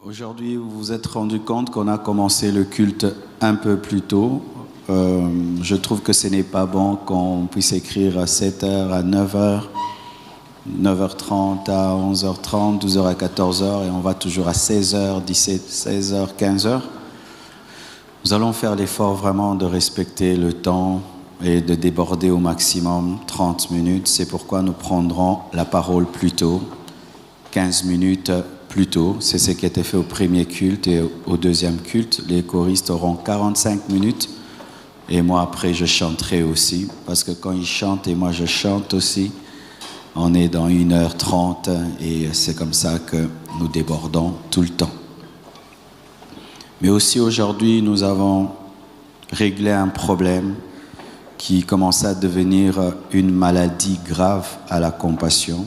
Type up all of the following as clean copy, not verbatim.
Aujourd'hui, vous vous êtes rendu compte qu'on a commencé le culte un peu plus tôt. Je trouve que ce n'est pas bon qu'on puisse écrire à 7h, à 9h, 9h30, à 11h30, 12h à 14h et on va toujours à 16h, 17h, 16h, 15h. Nous allons faire l'effort vraiment de respecter le temps et de déborder au maximum 30 minutes. C'est pourquoi nous prendrons la parole plus tôt, 15 minutes plus tôt. C'est ce qui a été fait au premier culte et au deuxième culte. Les choristes auront 45 minutes et moi après je chanterai aussi. Parce que quand ils chantent et moi je chante aussi, on est dans 1h30 et c'est comme ça que nous débordons tout le temps. Mais aussi aujourd'hui, nous avons réglé un problème qui commençait à devenir une maladie grave à la Compassion.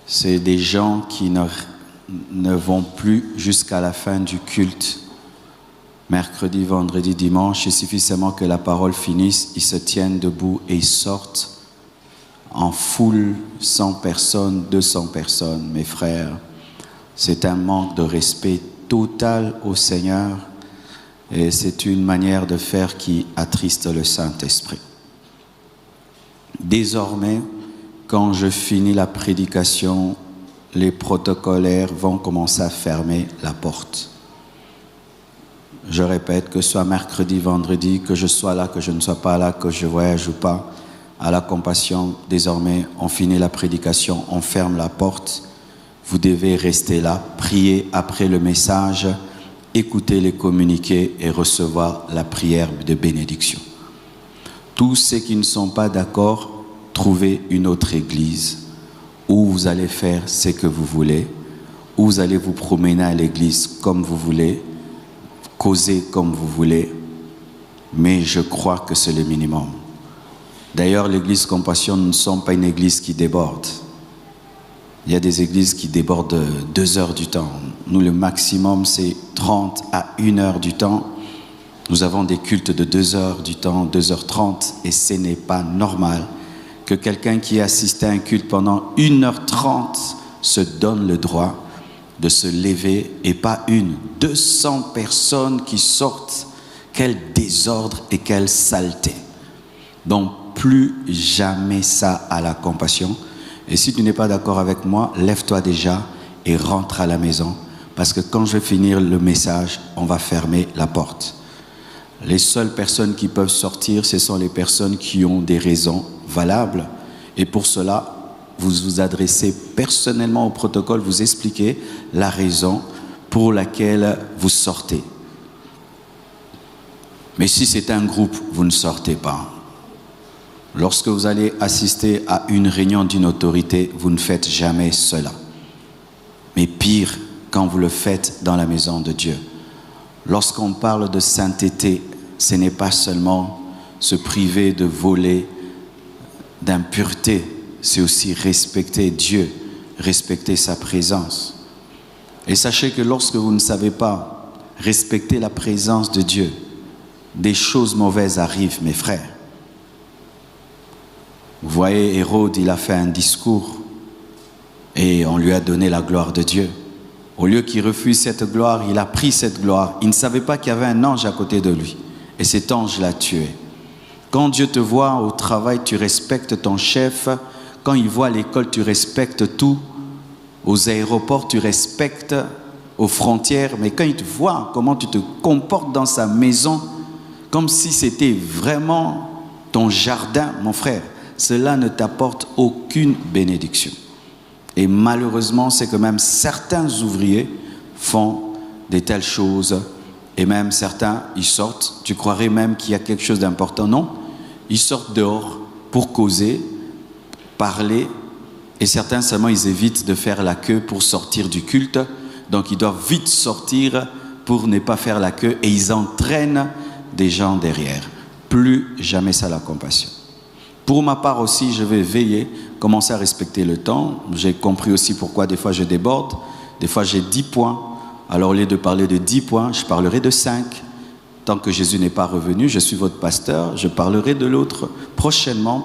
C'est des gens qui ne vont plus jusqu'à la fin du culte. Mercredi, vendredi, dimanche, il suffit seulement que la parole finisse, ils se tiennent debout et ils sortent en foule, 100 personnes, 200 personnes. Mes frères, c'est un manque de respect total au Seigneur et c'est une manière de faire qui attriste le Saint-Esprit. Désormais, quand je finis la prédication, les protocolaires vont commencer à fermer la porte. Je répète, que ce soit mercredi, vendredi, que je sois là, que je ne sois pas là, que je voyage ou pas, à la Compassion, désormais, on finit la prédication, on ferme la porte. Vous devez rester là, prier après le message, écouter les communiqués et recevoir la prière de bénédiction. Tous ceux qui ne sont pas d'accord, trouvez une autre église où vous allez faire ce que vous voulez, où vous allez vous promener à l'église comme vous voulez, causer comme vous voulez, mais je crois que c'est le minimum. D'ailleurs, l'église Compassion ne sont pas une église qui déborde. Il y a des églises qui débordent 2 heures du temps. Nous, le maximum, c'est 30 à 1 heure du temps. Nous avons des cultes de 2 heures du temps, 2h30, et ce n'est pas normal que quelqu'un qui assiste à un culte pendant 1h30 se donne le droit de se lever, et pas 200 personnes qui sortent. Quel désordre et quelle saleté. Donc, plus jamais ça à la Compassion. Et si tu n'es pas d'accord avec moi, lève-toi déjà et rentre à la maison. Parce que quand je vais finir le message, on va fermer la porte. Les seules personnes qui peuvent sortir, ce sont les personnes qui ont des raisons valables. Et pour cela, vous vous adressez personnellement au protocole, vous expliquez la raison pour laquelle vous sortez. Mais si c'est un groupe, vous ne sortez pas. Lorsque vous allez assister à une réunion d'une autorité, vous ne faites jamais cela. Mais pire, quand vous le faites dans la maison de Dieu. Lorsqu'on parle de sainteté, ce n'est pas seulement se priver de voler, d'impureté, c'est aussi respecter Dieu, respecter sa présence. Et sachez que lorsque vous ne savez pas respecter la présence de Dieu, des choses mauvaises arrivent, mes frères. Vous voyez, Hérode, il a fait un discours et on lui a donné la gloire de Dieu. Au lieu qu'il refuse cette gloire, il a pris cette gloire. Il ne savait pas qu'il y avait un ange à côté de lui. Et cet ange l'a tué. Quand Dieu te voit au travail, tu respectes ton chef. Quand il voit à l'école, tu respectes tout. Aux aéroports, tu respectes. Aux frontières. Mais quand il te voit comment tu te comportes dans sa maison, comme si c'était vraiment ton jardin, mon frère, cela ne t'apporte aucune bénédiction. Et malheureusement, c'est que même certains ouvriers font de telles choses. Et même certains, ils sortent. Tu croirais même qu'il y a quelque chose d'important. Non, ils sortent dehors pour causer, parler. Et certains seulement, ils évitent de faire la queue pour sortir du culte. Donc, ils doivent vite sortir pour ne pas faire la queue. Et ils entraînent des gens derrière. Plus jamais ça la Compassion. Pour ma part aussi, je vais veiller, commencer à respecter le temps. J'ai compris aussi pourquoi des fois je déborde. Des fois j'ai 10 points. Alors au lieu de parler de 10 points, je parlerai de 5. Tant que Jésus n'est pas revenu, je suis votre pasteur, je parlerai de l'autre. Prochainement,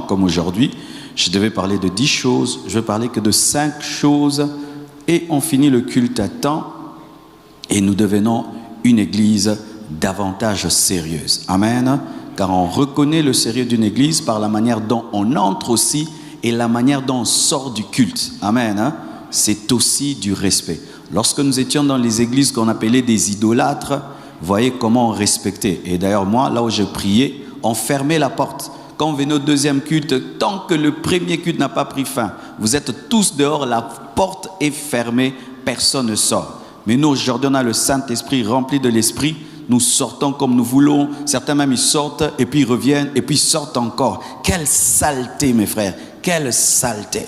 comme aujourd'hui, je devais parler de 10 choses. Je ne vais parler que de 5 choses et on finit le culte à temps et nous devenons une église davantage sérieuse. Amen. Car on reconnaît le sérieux d'une église par la manière dont on entre aussi et la manière dont on sort du culte. Amen. C'est aussi du respect. Lorsque nous étions dans les églises qu'on appelait des idolâtres, voyez comment on respectait. Et d'ailleurs, moi, là où je priais, on fermait la porte. Quand on venait au deuxième culte, tant que le premier culte n'a pas pris fin, vous êtes tous dehors, la porte est fermée, personne ne sort. Mais nous, aujourd'hui, on a le Saint-Esprit rempli de l'Esprit. Nous sortons comme nous voulons. Certains même, ils sortent et puis ils reviennent et puis ils sortent encore. Quelle saleté, mes frères. Quelle saleté.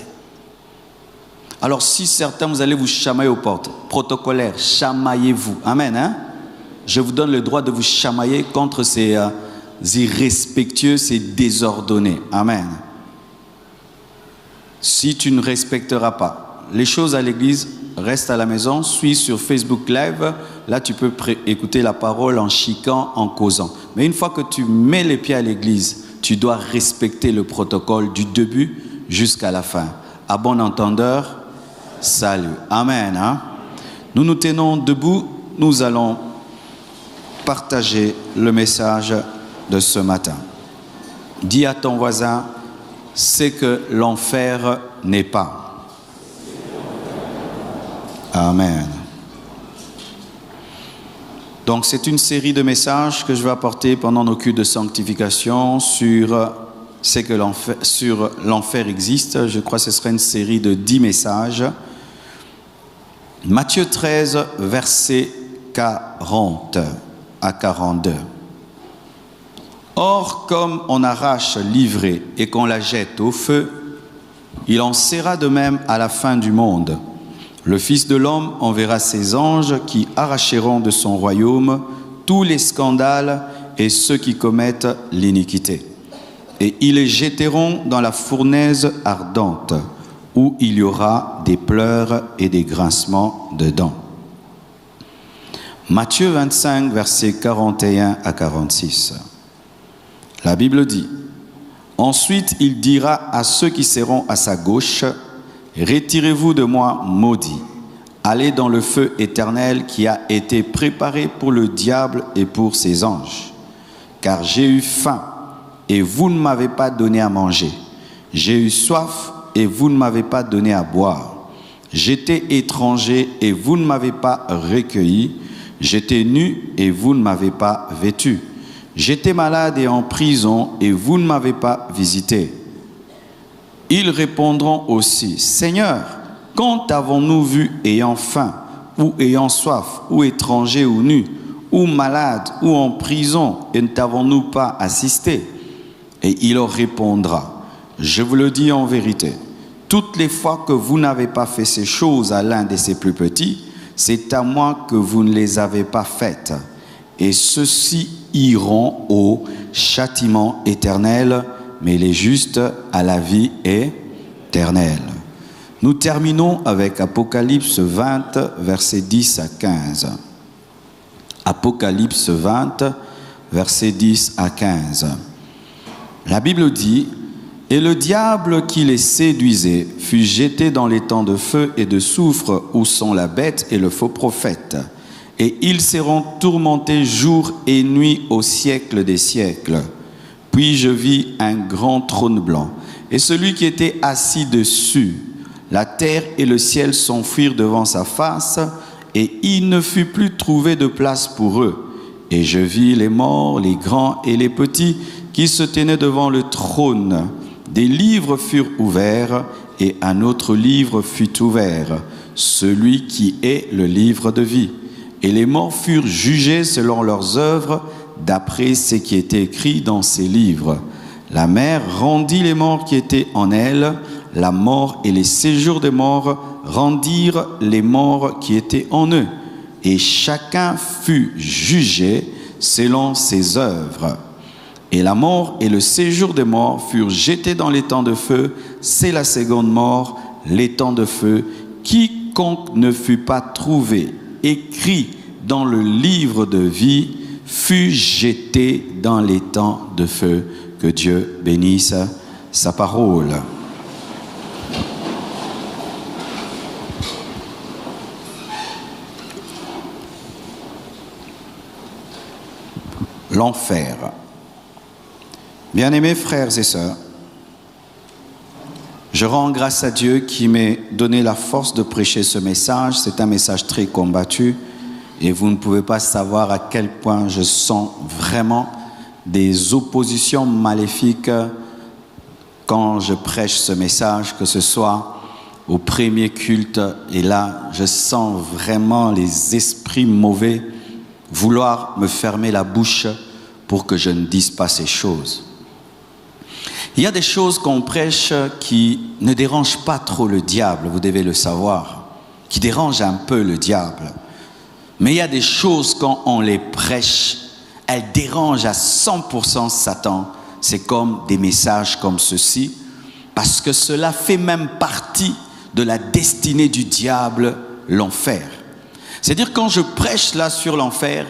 Alors, si certains, vous allez vous chamailler aux portes, protocolaires, chamaillez-vous. Amen. Hein? Je vous donne le droit de vous chamailler contre ces irrespectueux, ces désordonnés. Amen. Si tu ne respecteras pas les choses à l'église, reste à la maison, suis sur Facebook Live. Là, tu peux écouter la parole en chiquant, en causant. Mais une fois que tu mets les pieds à l'église, tu dois respecter le protocole du début jusqu'à la fin. À bon entendeur, salut. Amen. Hein? Nous nous tenons debout. Nous allons partager le message de ce matin. Dis à ton voisin, c'est que l'enfer n'est pas. Amen. Donc c'est une série de messages que je vais apporter pendant nos cultes de sanctification sur l'enfer existe. Je crois que ce serait une série de 10 messages. Matthieu 13, versets 40 à 42. Or, comme on arrache l'ivrée et qu'on la jette au feu, il en sera de même à la fin du monde. Le Fils de l'homme enverra ses anges qui arracheront de son royaume tous les scandales et ceux qui commettent l'iniquité. Et ils les jetteront dans la fournaise ardente, où il y aura des pleurs et des grincements de dents. Matthieu 25, versets 41 à 46. La Bible dit, « Ensuite il dira à ceux qui seront à sa gauche, « Retirez-vous de moi, maudits, allez dans le feu éternel qui a été préparé pour le diable et pour ses anges. Car j'ai eu faim, et vous ne m'avez pas donné à manger. J'ai eu soif, et vous ne m'avez pas donné à boire. J'étais étranger, et vous ne m'avez pas recueilli. J'étais nu, et vous ne m'avez pas vêtu. J'étais malade et en prison, et vous ne m'avez pas visité. » Ils répondront aussi, « Seigneur, quand avons-nous vu ayant faim, ou ayant soif, ou étranger ou nu, ou malade, ou en prison, et ne t'avons-nous pas assisté ?» Et il leur répondra, « Je vous le dis en vérité, toutes les fois que vous n'avez pas fait ces choses à l'un de ces plus petits, c'est à moi que vous ne les avez pas faites. Et ceux-ci iront au châtiment éternel, mais les justes à la vie éternelle. » Nous terminons avec Apocalypse 20, versets 10 à 15. Apocalypse 20, versets 10 à 15. La Bible dit, « Et le diable qui les séduisait fut jeté dans les temps de feu et de soufre où sont la bête et le faux prophète. Et ils seront tourmentés jour et nuit au siècle des siècles. Puis je vis un grand trône blanc, et celui qui était assis dessus. La terre et le ciel s'enfuirent devant sa face, et il ne fut plus trouvé de place pour eux. Et je vis les morts, les grands et les petits, qui se tenaient devant le trône. Des livres furent ouverts, et un autre livre fut ouvert, celui qui est le livre de vie. Et les morts furent jugés selon leurs œuvres, d'après ce qui était écrit dans ces livres. La mer rendit les morts qui étaient en elle, la mort et les séjours des morts rendirent les morts qui étaient en eux, et chacun fut jugé selon ses œuvres. Et la mort et le séjour des morts furent jetés dans les temps de feu, c'est la seconde mort, les temps de feu. Quiconque ne fut pas trouvé écrit dans le livre de vie fut jeté dans les temps de feu. Que Dieu bénisse sa parole. l'enfer. Bien-aimés frères et sœurs, je rends grâce à Dieu qui m'a donné la force de prêcher ce message. C'est un message très combattu et vous ne pouvez pas savoir à quel point je sens vraiment des oppositions maléfiques quand je prêche ce message, que ce soit au premier culte. Et là, je sens vraiment les esprits mauvais vouloir me fermer la bouche pour que je ne dise pas ces choses. Il y a des choses qu'on prêche qui ne dérangent pas trop le diable, vous devez le savoir, qui dérangent un peu le diable. Mais il y a des choses, quand on les prêche, elles dérangent à 100% Satan. C'est comme des messages comme ceci, parce que cela fait même partie de la destinée du diable, l'enfer. C'est-à-dire quand je prêche là sur l'enfer,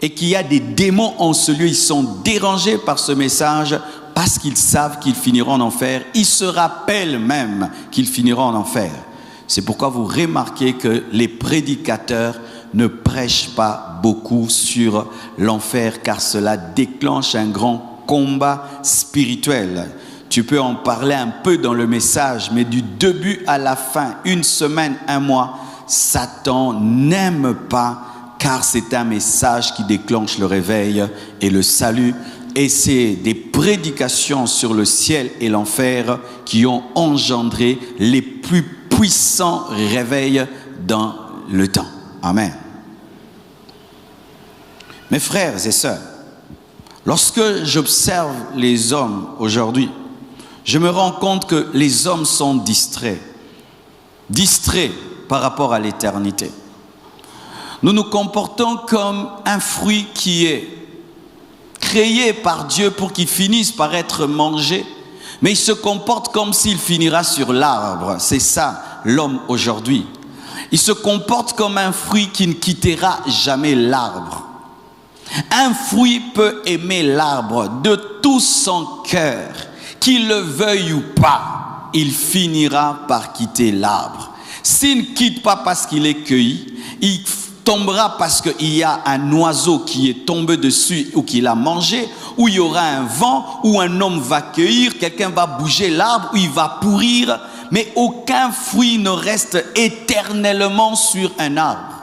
et qu'il y a des démons en ce lieu, ils sont dérangés par ce message, parce qu'ils savent qu'ils finiront en enfer. Ils se rappellent même qu'ils finiront en enfer. C'est pourquoi vous remarquez que les prédicateurs ne prêchent pas beaucoup sur l'enfer, car cela déclenche un grand combat spirituel. Tu peux en parler un peu dans le message, mais du début à la fin, une semaine, un mois, Satan n'aime pas, car c'est un message qui déclenche le réveil et le salut. Et c'est des prédications sur le ciel et l'enfer qui ont engendré les plus puissants réveils dans le temps. Amen. Mes frères et sœurs, lorsque j'observe les hommes aujourd'hui, je me rends compte que les hommes sont distraits par rapport à l'éternité. Nous nous comportons comme un fruit qui est créé par Dieu pour qu'il finisse par être mangé, mais il se comporte comme s'il finira sur l'arbre. C'est ça l'homme aujourd'hui. Il se comporte comme un fruit qui ne quittera jamais l'arbre. Un fruit peut aimer l'arbre de tout son cœur, qu'il le veuille ou pas, il finira par quitter l'arbre. S'il ne quitte pas parce qu'il est cueilli, il tombera parce qu'il y a un oiseau qui est tombé dessus ou qui l'a mangé, ou il y aura un vent, ou un homme va cueillir, quelqu'un va bouger l'arbre, ou il va pourrir, mais aucun fruit ne reste éternellement sur un arbre.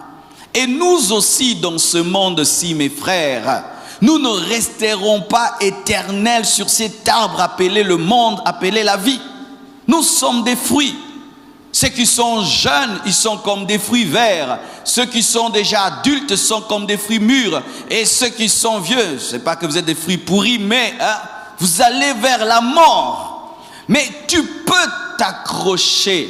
Et nous aussi dans ce monde-ci, mes frères, nous ne resterons pas éternels sur cet arbre appelé le monde, appelé la vie. Nous sommes des fruits. Ceux qui sont jeunes, ils sont comme des fruits verts. Ceux qui sont déjà adultes sont comme des fruits mûrs. Et ceux qui sont vieux, je ne sais pas que vous êtes des fruits pourris, mais vous allez vers la mort. Mais tu peux t'accrocher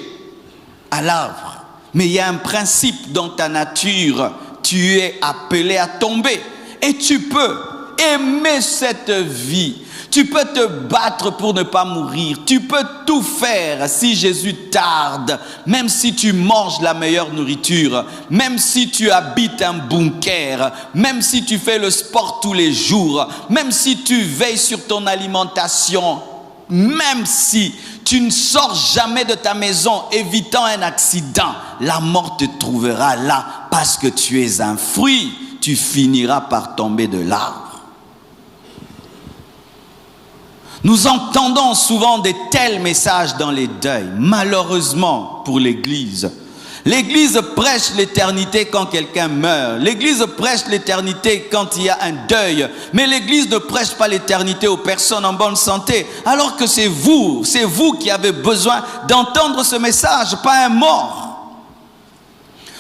à l'arbre. Mais il y a un principe dans ta nature. Tu es appelé à tomber. Et tu peux aimer cette vie. Tu peux te battre pour ne pas mourir. Tu peux tout faire si Jésus tarde. Même si tu manges la meilleure nourriture. Même si tu habites un bunker. Même si tu fais le sport tous les jours. Même si tu veilles sur ton alimentation. Même si tu ne sors jamais de ta maison évitant un accident. La mort te trouvera là parce que tu es un fruit. Tu finiras par tomber de l'arbre. Nous entendons souvent de tels messages dans les deuils, malheureusement pour l'Église. L'Église prêche l'éternité quand quelqu'un meurt. L'Église prêche l'éternité quand il y a un deuil. Mais l'Église ne prêche pas l'éternité aux personnes en bonne santé. Alors que c'est vous qui avez besoin d'entendre ce message, pas un mort.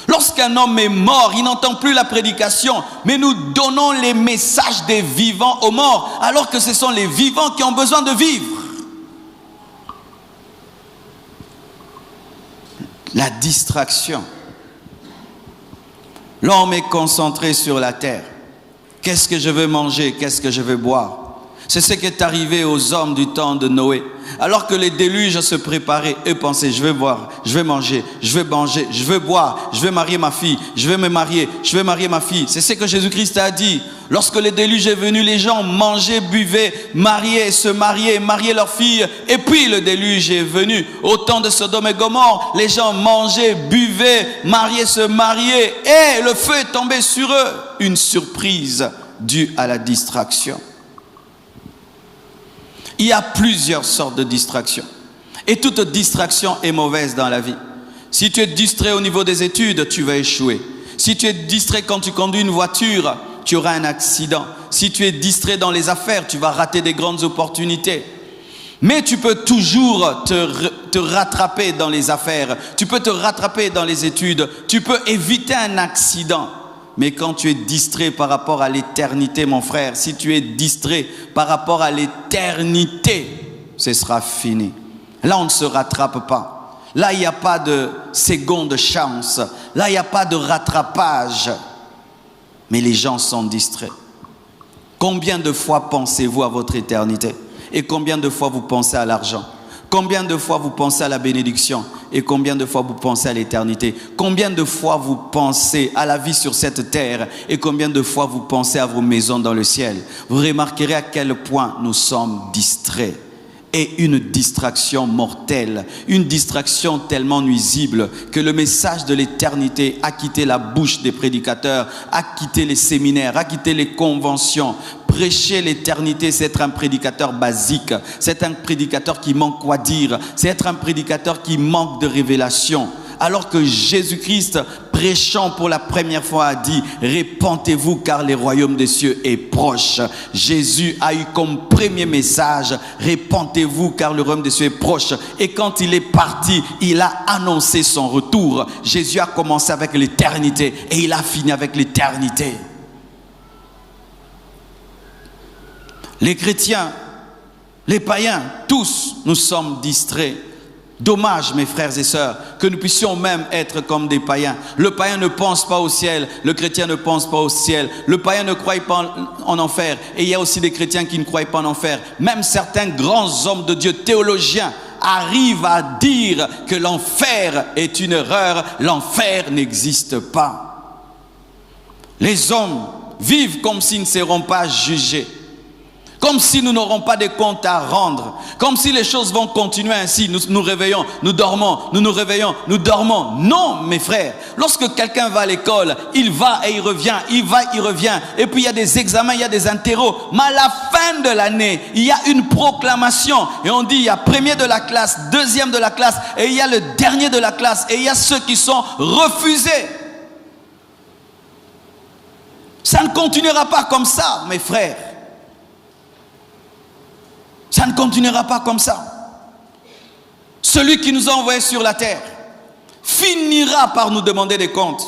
Lorsqu'un homme est mort, il n'entend plus la prédication, mais nous donnons les messages des vivants aux morts, alors que ce sont les vivants qui ont besoin de vivre. La distraction. L'homme est concentré sur la terre. Qu'est-ce que je veux manger? Qu'est-ce que je veux boire? C'est ce qui est arrivé aux hommes du temps de Noé. Alors que les déluges se préparaient, eux pensaient, je vais boire, je vais manger, je vais boire, je vais marier ma fille, je vais me marier, je vais marier ma fille. C'est ce que Jésus-Christ a dit. Lorsque le déluge est venu, les gens mangeaient, buvaient, mariaient, se mariaient, mariaient leurs filles. Et puis le déluge est venu. Au temps de Sodome et Gomorrhe, les gens mangeaient, buvaient, mariaient, se mariaient. Et le feu est tombé sur eux. Une surprise due à la distraction. Il y a plusieurs sortes de distractions. Et toute distraction est mauvaise dans la vie. Si tu es distrait au niveau des études, tu vas échouer. Si tu es distrait quand tu conduis une voiture, tu auras un accident. Si tu es distrait dans les affaires, tu vas rater des grandes opportunités. Mais tu peux toujours te rattraper dans les affaires. Tu peux te rattraper dans les études. Tu peux éviter un accident. Mais quand tu es distrait par rapport à l'éternité, mon frère, si tu es distrait par rapport à l'éternité, ce sera fini. Là, on ne se rattrape pas. Là, il n'y a pas de seconde chance. Là, il n'y a pas de rattrapage. Mais les gens sont distraits. Combien de fois pensez-vous à votre éternité? Et combien de fois vous pensez à l'argent? Combien de fois vous pensez à la bénédiction? Et combien de fois vous pensez à l'éternité? Combien de fois vous pensez à la vie sur cette terre? Et combien de fois vous pensez à vos maisons dans le ciel? Vous remarquerez à quel point nous sommes distraits. Et une distraction mortelle, une distraction tellement nuisible que le message de l'éternité a quitté la bouche des prédicateurs, a quitté les séminaires, a quitté les conventions. Prêcher l'éternité, c'est être un prédicateur basique, c'est un prédicateur qui manque quoi dire, c'est être un prédicateur qui manque de révélation. Alors que Jésus-Christ, prêchant pour la première fois, a dit « Répentez-vous car le royaume des cieux est proche ». Jésus a eu comme premier message « Répentez-vous car le royaume des cieux est proche ». Et quand il est parti, il a annoncé son retour. Jésus a commencé avec l'éternité et il a fini avec l'éternité. Les chrétiens, les païens, tous, nous sommes distraits. Dommage, mes frères et sœurs, que nous puissions même être comme des païens. Le païen ne pense pas au ciel, le chrétien ne pense pas au ciel. Le païen ne croit pas en enfer. Et il y a aussi des chrétiens qui ne croient pas en enfer. Même certains grands hommes de Dieu, théologiens, arrivent à dire que l'enfer est une erreur. L'enfer n'existe pas. Les hommes vivent comme s'ils ne seront pas jugés. Comme si nous n'aurons pas de comptes à rendre. Comme si les choses vont continuer ainsi. Nous nous réveillons, nous dormons, nous nous réveillons, nous dormons. Non, mes frères. Lorsque quelqu'un va à l'école, il va et il revient, il va, il revient. Et puis il y a des examens, il y a des interros. Mais à la fin de l'année, il y a une proclamation. Et on dit, il y a premier de la classe, deuxième de la classe, et il y a le dernier de la classe. Et il y a ceux qui sont refusés. Ça ne continuera pas comme ça, mes frères. Ça ne continuera pas comme ça. Celui qui nous a envoyés sur la terre finira par nous demander des comptes.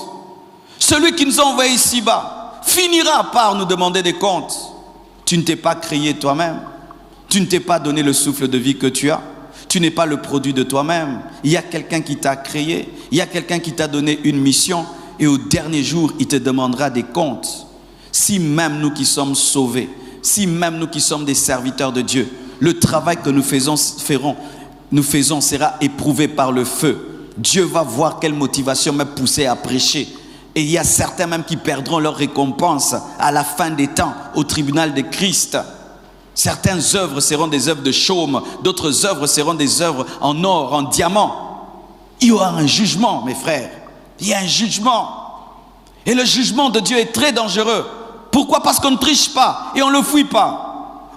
Celui qui nous a envoyés ici-bas finira par nous demander des comptes. Tu ne t'es pas créé toi-même. Tu ne t'es pas donné le souffle de vie que tu as. Tu n'es pas le produit de toi-même. Il y a quelqu'un qui t'a créé. Il y a quelqu'un qui t'a donné une mission. Et au dernier jour, il te demandera des comptes. Si même nous qui sommes sauvés, si même nous qui sommes des serviteurs de Dieu, le travail que nous faisons sera éprouvé par le feu. Dieu va voir quelle motivation m'a poussé à prêcher. Et il y a certains même qui perdront leur récompense à la fin des temps, au tribunal de Christ. Certaines œuvres seront des œuvres de chaume, d'autres œuvres seront des œuvres en or, en diamant. Il y aura un jugement, mes frères. Il y a un jugement. Et le jugement de Dieu est très dangereux. Pourquoi? Parce qu'on ne triche pas et on ne le fouille pas.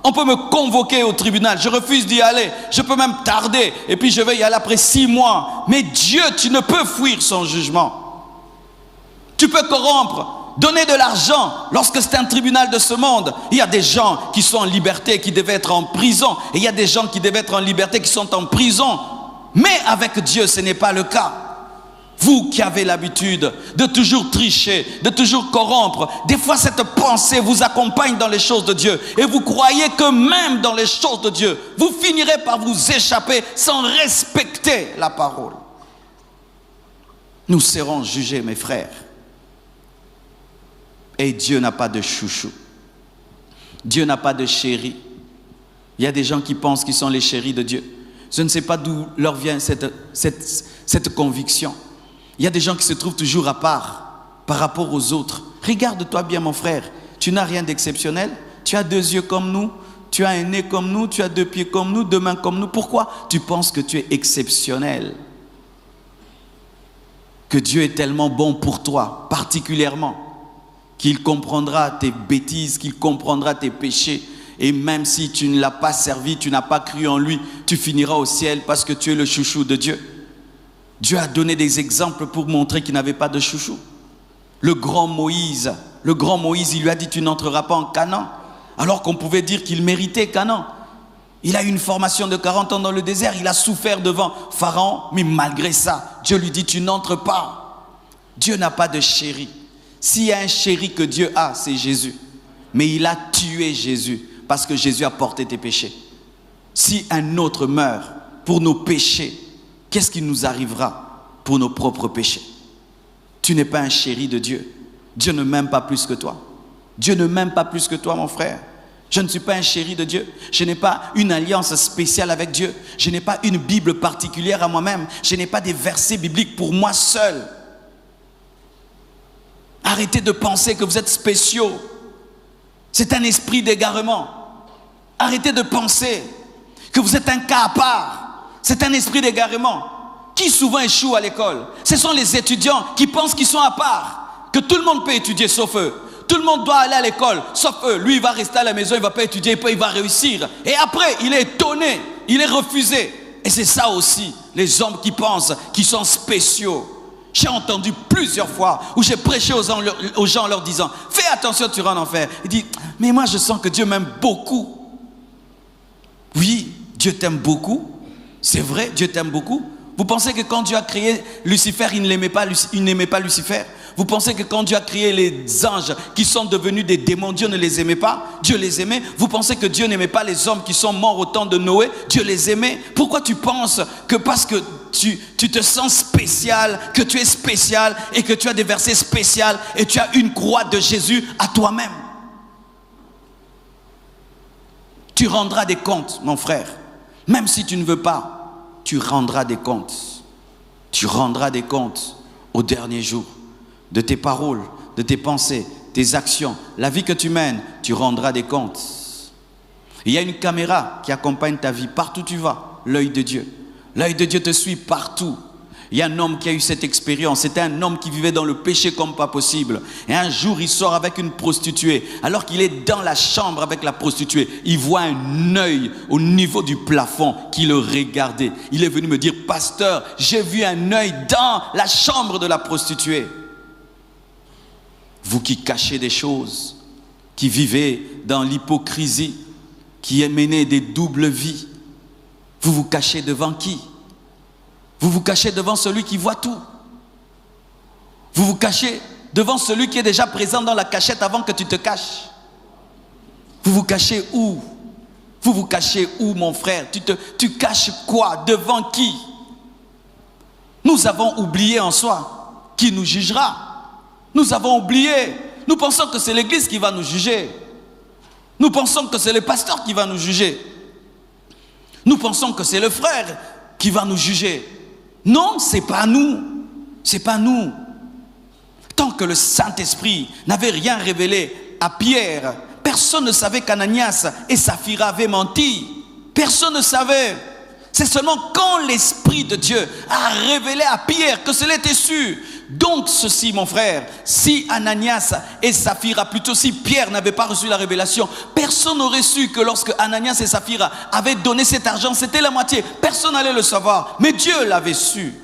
On peut me convoquer au tribunal, je refuse d'y aller, je peux même tarder, et puis je vais y aller après 6 mois. Mais Dieu, tu ne peux fuir son jugement. Tu peux corrompre, donner de l'argent. Lorsque c'est un tribunal de ce monde, il y a des gens qui sont en liberté, qui devaient être en prison, et il y a des gens qui devaient être en liberté, qui sont en prison. Mais avec Dieu, ce n'est pas le cas. Vous qui avez l'habitude de toujours tricher, de toujours corrompre, des fois cette pensée vous accompagne dans les choses de Dieu et vous croyez que même dans les choses de Dieu, vous finirez par vous échapper sans respecter la parole. Nous serons jugés, mes frères. Et Dieu n'a pas de chouchou. Dieu n'a pas de chéri. Il y a des gens qui pensent qu'ils sont les chéris de Dieu. Je ne sais pas d'où leur vient cette conviction. Il y a des gens qui se trouvent toujours à part par rapport aux autres. Regarde-toi bien, mon frère. Tu n'as rien d'exceptionnel. Tu as 2 yeux comme nous. Tu as un nez comme nous. Tu as 2 pieds comme nous, 2 mains comme nous. Pourquoi tu penses que tu es exceptionnel? Que Dieu est tellement bon pour toi, particulièrement. qu'il comprendra tes bêtises, qu'il comprendra tes péchés. Et même si tu ne l'as pas servi, tu n'as pas cru en lui, tu finiras au ciel parce que tu es le chouchou de Dieu. Dieu a donné des exemples pour montrer qu'il n'avait pas de chouchou. Le grand Moïse, il lui a dit, tu n'entreras pas en Canaan, alors qu'on pouvait dire qu'il méritait Canaan. Il a eu une formation de 40 ans dans le désert, il a souffert devant Pharaon, mais malgré ça, Dieu lui dit, tu n'entres pas. Dieu n'a pas de chéri. S'il y a un chéri que Dieu a, c'est Jésus. Mais il a tué Jésus parce que Jésus a porté tes péchés. Si un autre meurt pour nos péchés, qu'est-ce qui nous arrivera pour nos propres péchés? Tu n'es pas un chéri de Dieu. Dieu ne m'aime pas plus que toi. Dieu ne m'aime pas plus que toi, mon frère. Je ne suis pas un chéri de Dieu. Je n'ai pas une alliance spéciale avec Dieu. Je n'ai pas une Bible particulière à moi-même. Je n'ai pas des versets bibliques pour moi seul. Arrêtez de penser que vous êtes spéciaux. C'est un esprit d'égarement. Arrêtez de penser que vous êtes un cas à part. C'est un esprit d'égarement. Qui souvent échoue à l'école? Ce sont les étudiants qui pensent qu'ils sont à part, que tout le monde peut étudier sauf eux. Tout le monde doit aller à l'école sauf eux. Lui, il va rester à la maison, il ne va pas étudier, il va réussir. Et après, il est étonné, il est refusé. Et c'est ça aussi, les hommes qui pensent qu'ils sont spéciaux. J'ai entendu plusieurs fois où j'ai prêché aux gens en leur disant, fais attention, tu iras en enfer. Il dit, mais moi je sens que Dieu m'aime beaucoup. Oui, Dieu t'aime beaucoup. C'est vrai, Dieu t'aime beaucoup. Vous pensez que quand Dieu a créé Lucifer, il n'aimait pas Lucifer? Vous pensez que quand Dieu a créé les anges qui sont devenus des démons, Dieu ne les aimait pas? Dieu les aimait. Vous pensez que Dieu n'aimait pas les hommes qui sont morts au temps de Noé? Dieu les aimait. Pourquoi tu penses que parce que tu te sens spécial, que tu es spécial et que tu as des versets spéciaux et tu as une croix de Jésus à toi-même? Tu rendras des comptes, mon frère. Même si tu ne veux pas, tu rendras des comptes. Tu rendras des comptes au dernier jour. De tes paroles, de tes pensées, tes actions, la vie que tu mènes, tu rendras des comptes. Il y a une caméra qui accompagne ta vie partout où tu vas, l'œil de Dieu. L'œil de Dieu te suit partout. Il y a un homme qui a eu cette expérience. C'était un homme qui vivait dans le péché comme pas possible. Et un jour, il sort avec une prostituée. Alors qu'il est dans la chambre avec la prostituée, il voit un œil au niveau du plafond qui le regardait. Il est venu me dire, pasteur, j'ai vu un œil dans la chambre de la prostituée. Vous qui cachez des choses, qui vivez dans l'hypocrisie, qui menez des doubles vies, vous vous cachez devant qui? Vous vous cachez devant celui qui voit tout. Vous vous cachez devant celui qui est déjà présent dans la cachette avant que tu te caches. Vous vous cachez où? Vous vous cachez où, mon frère? Tu caches quoi? Devant qui? Nous avons oublié en soi qui nous jugera. Nous avons oublié. Nous pensons que c'est l'église qui va nous juger. Nous pensons que c'est le pasteur qui va nous juger. Nous pensons que c'est le frère qui va nous juger. Non, c'est pas nous. C'est pas nous. Tant que le Saint-Esprit n'avait rien révélé à Pierre, personne ne savait qu'Ananias et Saphira avaient menti. Personne ne savait. C'est seulement quand l'Esprit de Dieu a révélé à Pierre que cela était sûr. Donc ceci, mon frère, si Ananias et Saphira, plutôt si Pierre n'avait pas reçu la révélation, personne n'aurait su que lorsque Ananias et Saphira avaient donné cet argent, c'était la moitié. Personne n'allait le savoir, mais Dieu l'avait su.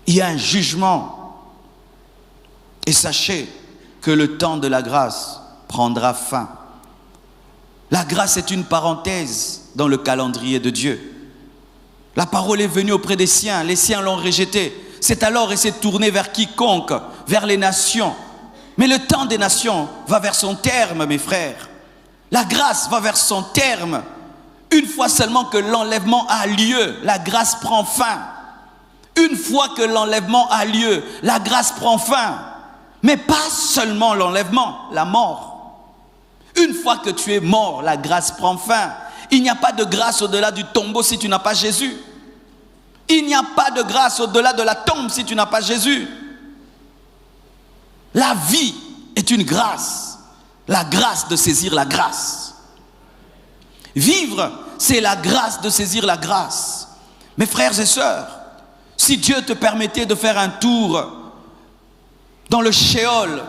Il y a un jugement. Et sachez que le temps de la grâce prendra fin. La grâce est une parenthèse dans le calendrier de Dieu. La parole est venue auprès des siens, les siens l'ont rejetée. C'est alors et s'est tourné vers quiconque, vers les nations. Mais le temps des nations va vers son terme, mes frères. La grâce va vers son terme. Une fois seulement que l'enlèvement a lieu, la grâce prend fin. Une fois que l'enlèvement a lieu, la grâce prend fin. Mais pas seulement l'enlèvement, la mort. Une fois que tu es mort, la grâce prend fin. Il n'y a pas de grâce au-delà du tombeau si tu n'as pas Jésus. Il n'y a pas de grâce au-delà de la tombe si tu n'as pas Jésus. La vie est une grâce. La grâce de saisir la grâce. Vivre, c'est la grâce de saisir la grâce. Mes frères et sœurs, si Dieu te permettait de faire un tour dans le Sheol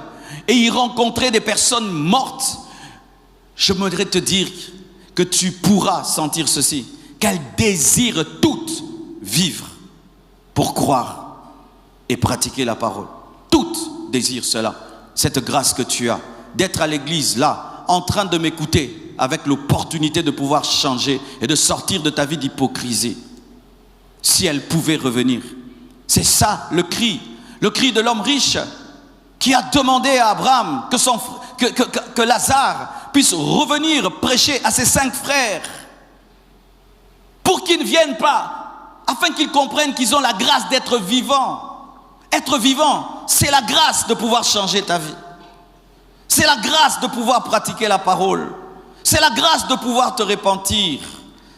et y rencontrer des personnes mortes, je voudrais te dire que tu pourras sentir ceci, qu'elles désirent toutes vivre pour croire et pratiquer la parole. Toutes désirent cela, cette grâce que tu as, d'être à l'église là, en train de m'écouter, avec l'opportunité de pouvoir changer et de sortir de ta vie d'hypocrisie. Si elle pouvait revenir. C'est ça le cri de l'homme riche qui a demandé à Abraham que Lazare puisse revenir prêcher à ses 5 frères pour qu'ils ne viennent pas, afin qu'ils comprennent qu'ils ont la grâce d'être vivants. Être vivant, c'est la grâce de pouvoir changer ta vie. C'est la grâce de pouvoir pratiquer la parole. C'est la grâce de pouvoir te repentir.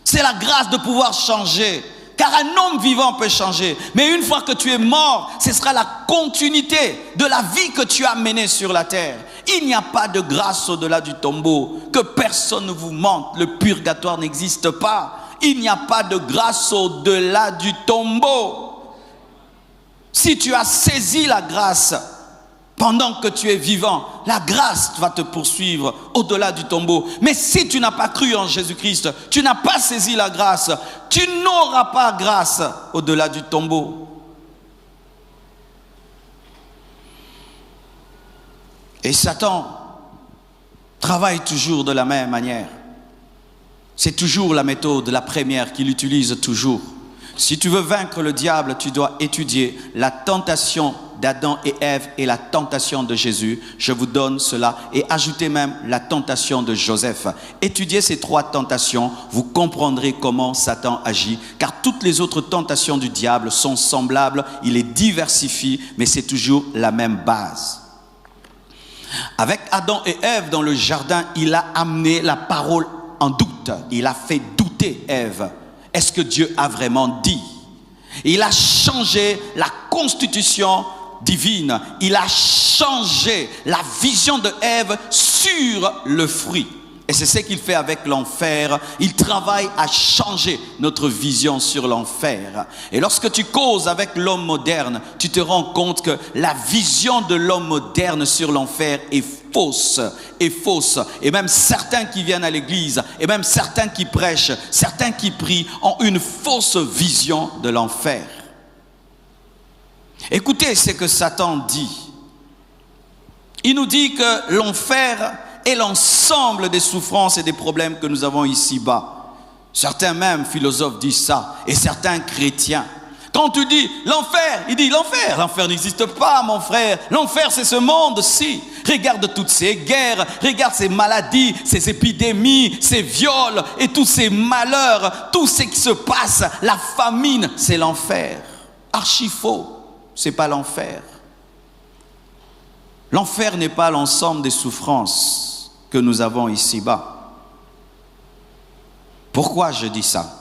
C'est la grâce de pouvoir changer. Car un homme vivant peut changer. Mais une fois que tu es mort, ce sera la continuité de la vie que tu as menée sur la terre. Il n'y a pas de grâce au-delà du tombeau. Que personne ne vous mente. Le purgatoire n'existe pas. Il n'y a pas de grâce au-delà du tombeau. Si tu as saisi la grâce pendant que tu es vivant, la grâce va te poursuivre au-delà du tombeau. Mais si tu n'as pas cru en Jésus-Christ, tu n'as pas saisi la grâce, tu n'auras pas grâce au-delà du tombeau. Et Satan travaille toujours de la même manière. C'est toujours la méthode, la première qu'il utilise toujours. Si tu veux vaincre le diable, tu dois étudier la tentation d'Adam et Ève et la tentation de Jésus. Je vous donne cela et ajoutez même la tentation de Joseph. Étudiez ces 3 tentations, vous comprendrez comment Satan agit. Car toutes les autres tentations du diable sont semblables, il les diversifie, mais c'est toujours la même base. Avec Adam et Ève dans le jardin, il a amené la parole en doute. Il a fait douter Ève. Est-ce que Dieu a vraiment dit? Il a changé la constitution divine. Il a changé la vision de Ève sur le fruit. Et c'est ce qu'il fait avec l'enfer. Il travaille à changer notre vision sur l'enfer. Et lorsque tu causes avec l'homme moderne, tu te rends compte que la vision de l'homme moderne sur l'enfer est fausse. Et même certains qui viennent à l'église, et même certains qui prêchent, certains qui prient, ont une fausse vision de l'enfer. Écoutez ce que Satan dit. Il nous dit que l'enfer est l'ensemble des souffrances et des problèmes que nous avons ici-bas. Certains même philosophes disent ça, et certains chrétiens. Quand tu dis l'enfer, il dit l'enfer n'existe pas, mon frère. L'enfer, c'est ce monde-ci. Regarde toutes ces guerres, regarde ces maladies, ces épidémies, ces viols et tous ces malheurs, tout ce qui se passe, la famine, c'est l'enfer. Archi faux, c'est pas l'enfer. L'enfer n'est pas l'ensemble des souffrances que nous avons ici-bas. Pourquoi je dis ça?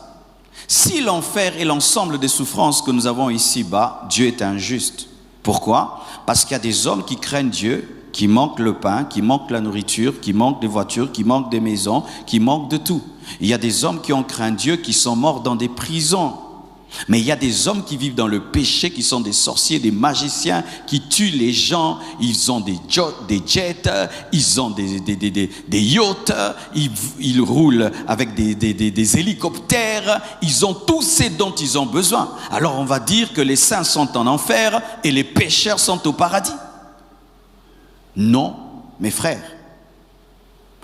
Si l'enfer est l'ensemble des souffrances que nous avons ici-bas, Dieu est injuste. Pourquoi? Parce qu'il y a des hommes qui craignent Dieu, qui manquent le pain, qui manquent la nourriture, qui manquent des voitures, qui manquent des maisons, qui manquent de tout. Il y a des hommes qui ont craint Dieu, qui sont morts dans des prisons. Mais il y a des hommes qui vivent dans le péché, qui sont des sorciers, des magiciens, qui tuent les gens. Ils ont des jets, ils ont des yachts, ils roulent avec des hélicoptères. Ils ont tout ce dont ils ont besoin. Alors on va dire que les saints sont en enfer et les pécheurs sont au paradis. Non, mes frères.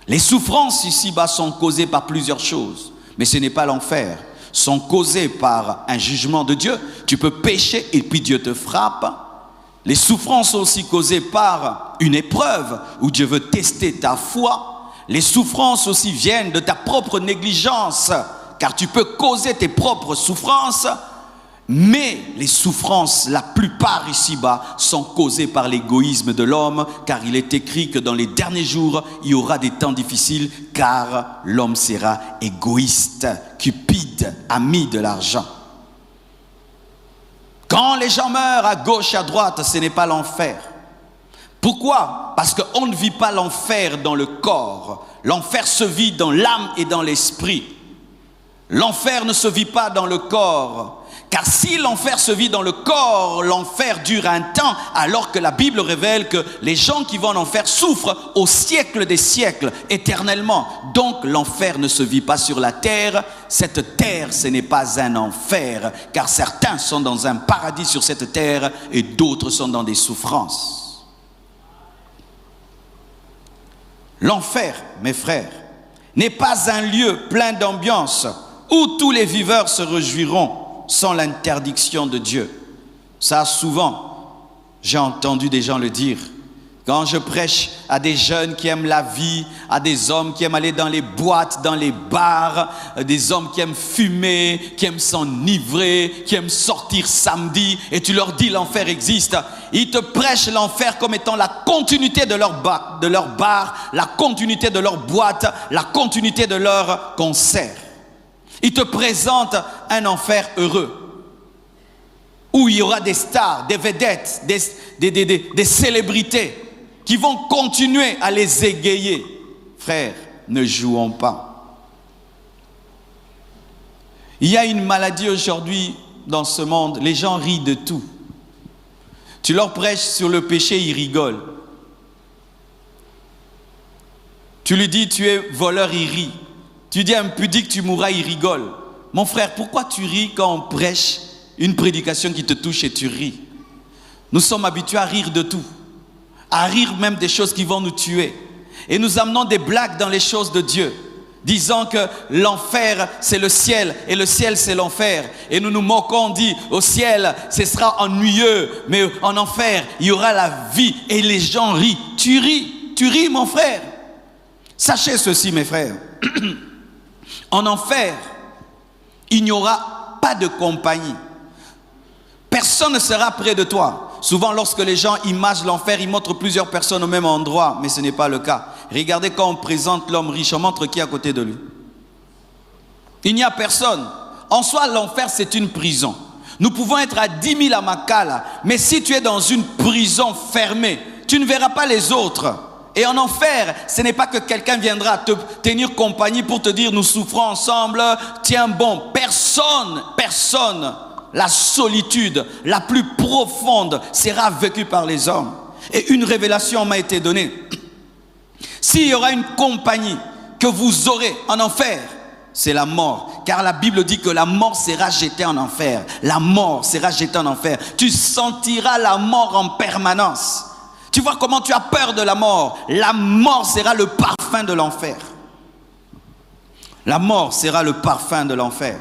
Les souffrances ici-bas sont causées par plusieurs choses. Mais ce n'est pas l'enfer. Sont causées par un jugement de Dieu. Tu peux pécher et puis Dieu te frappe. Les souffrances sont aussi causées par une épreuve où Dieu veut tester ta foi. Les souffrances aussi viennent de ta propre négligence, car tu peux causer tes propres souffrances. Mais les souffrances, la plupart ici-bas, sont causées par l'égoïsme de l'homme, car il est écrit que dans les derniers jours, il y aura des temps difficiles, car l'homme sera égoïste, cupide, ami de l'argent. Quand les gens meurent à gauche et à droite, ce n'est pas l'enfer. Pourquoi? Parce qu'on ne vit pas l'enfer dans le corps. L'enfer se vit dans l'âme et dans l'esprit. L'enfer ne se vit pas dans le corps. Car si l'enfer se vit dans le corps, l'enfer dure un temps, alors que la Bible révèle que les gens qui vont en enfer souffrent au siècle des siècles, éternellement. Donc l'enfer ne se vit pas sur la terre. Cette terre, ce n'est pas un enfer, car certains sont dans un paradis sur cette terre et d'autres sont dans des souffrances. L'enfer, mes frères, n'est pas un lieu plein d'ambiance où tous les viveurs se réjouiront sans l'interdiction de Dieu. Ça, souvent, j'ai entendu des gens le dire. Quand je prêche à des jeunes qui aiment la vie, à des hommes qui aiment aller dans les boîtes, dans les bars, des hommes qui aiment fumer, qui aiment s'enivrer, qui aiment sortir samedi, et tu leur dis l'enfer existe. Ils te prêchent l'enfer comme étant la continuité de leur bar, la continuité de leur boîte, la continuité de leur concert. Ils te présentent un enfer heureux, où il y aura des stars, des vedettes, des célébrités qui vont continuer à les égayer. Frères, ne jouons pas. Il y a une maladie aujourd'hui dans ce monde, les gens rient de tout. Tu leur prêches sur le péché, ils rigolent. Tu lui dis tu es voleur, il rit. Tu dis impudique, tu mourras, il rigole. Mon frère, pourquoi tu ris quand on prêche une prédication qui te touche et tu ris? Nous sommes habitués à rire de tout, à rire même des choses qui vont nous tuer. Et nous amenons des blagues dans les choses de Dieu, disant que l'enfer c'est le ciel et le ciel c'est l'enfer. Et nous nous moquons, on dit au ciel ce sera ennuyeux, mais en enfer il y aura la vie. Et les gens rient. Tu ris mon frère. Sachez ceci mes frères. En enfer, il n'y aura pas de compagnie. Personne ne sera près de toi. Souvent, lorsque les gens imagent l'enfer, ils montrent plusieurs personnes au même endroit, mais ce n'est pas le cas. Regardez quand on présente l'homme riche, on montre qui est à côté de lui. Il n'y a personne. En soi, l'enfer, c'est une prison. Nous pouvons être à 10 000 à Makala, mais si tu es dans une prison fermée, tu ne verras pas les autres. Et en enfer, ce n'est pas que quelqu'un viendra te tenir compagnie pour te dire nous souffrons ensemble, tiens bon. Personne. La solitude la plus profonde sera vécue par les hommes. Et une révélation m'a été donnée. S'il y aura une compagnie que vous aurez en enfer, c'est la mort. Car la Bible dit que la mort sera jetée en enfer. La mort sera jetée en enfer. Tu sentiras la mort en permanence. Tu vois comment tu as peur de la mort. La mort sera le parfum de l'enfer. La mort sera le parfum de l'enfer.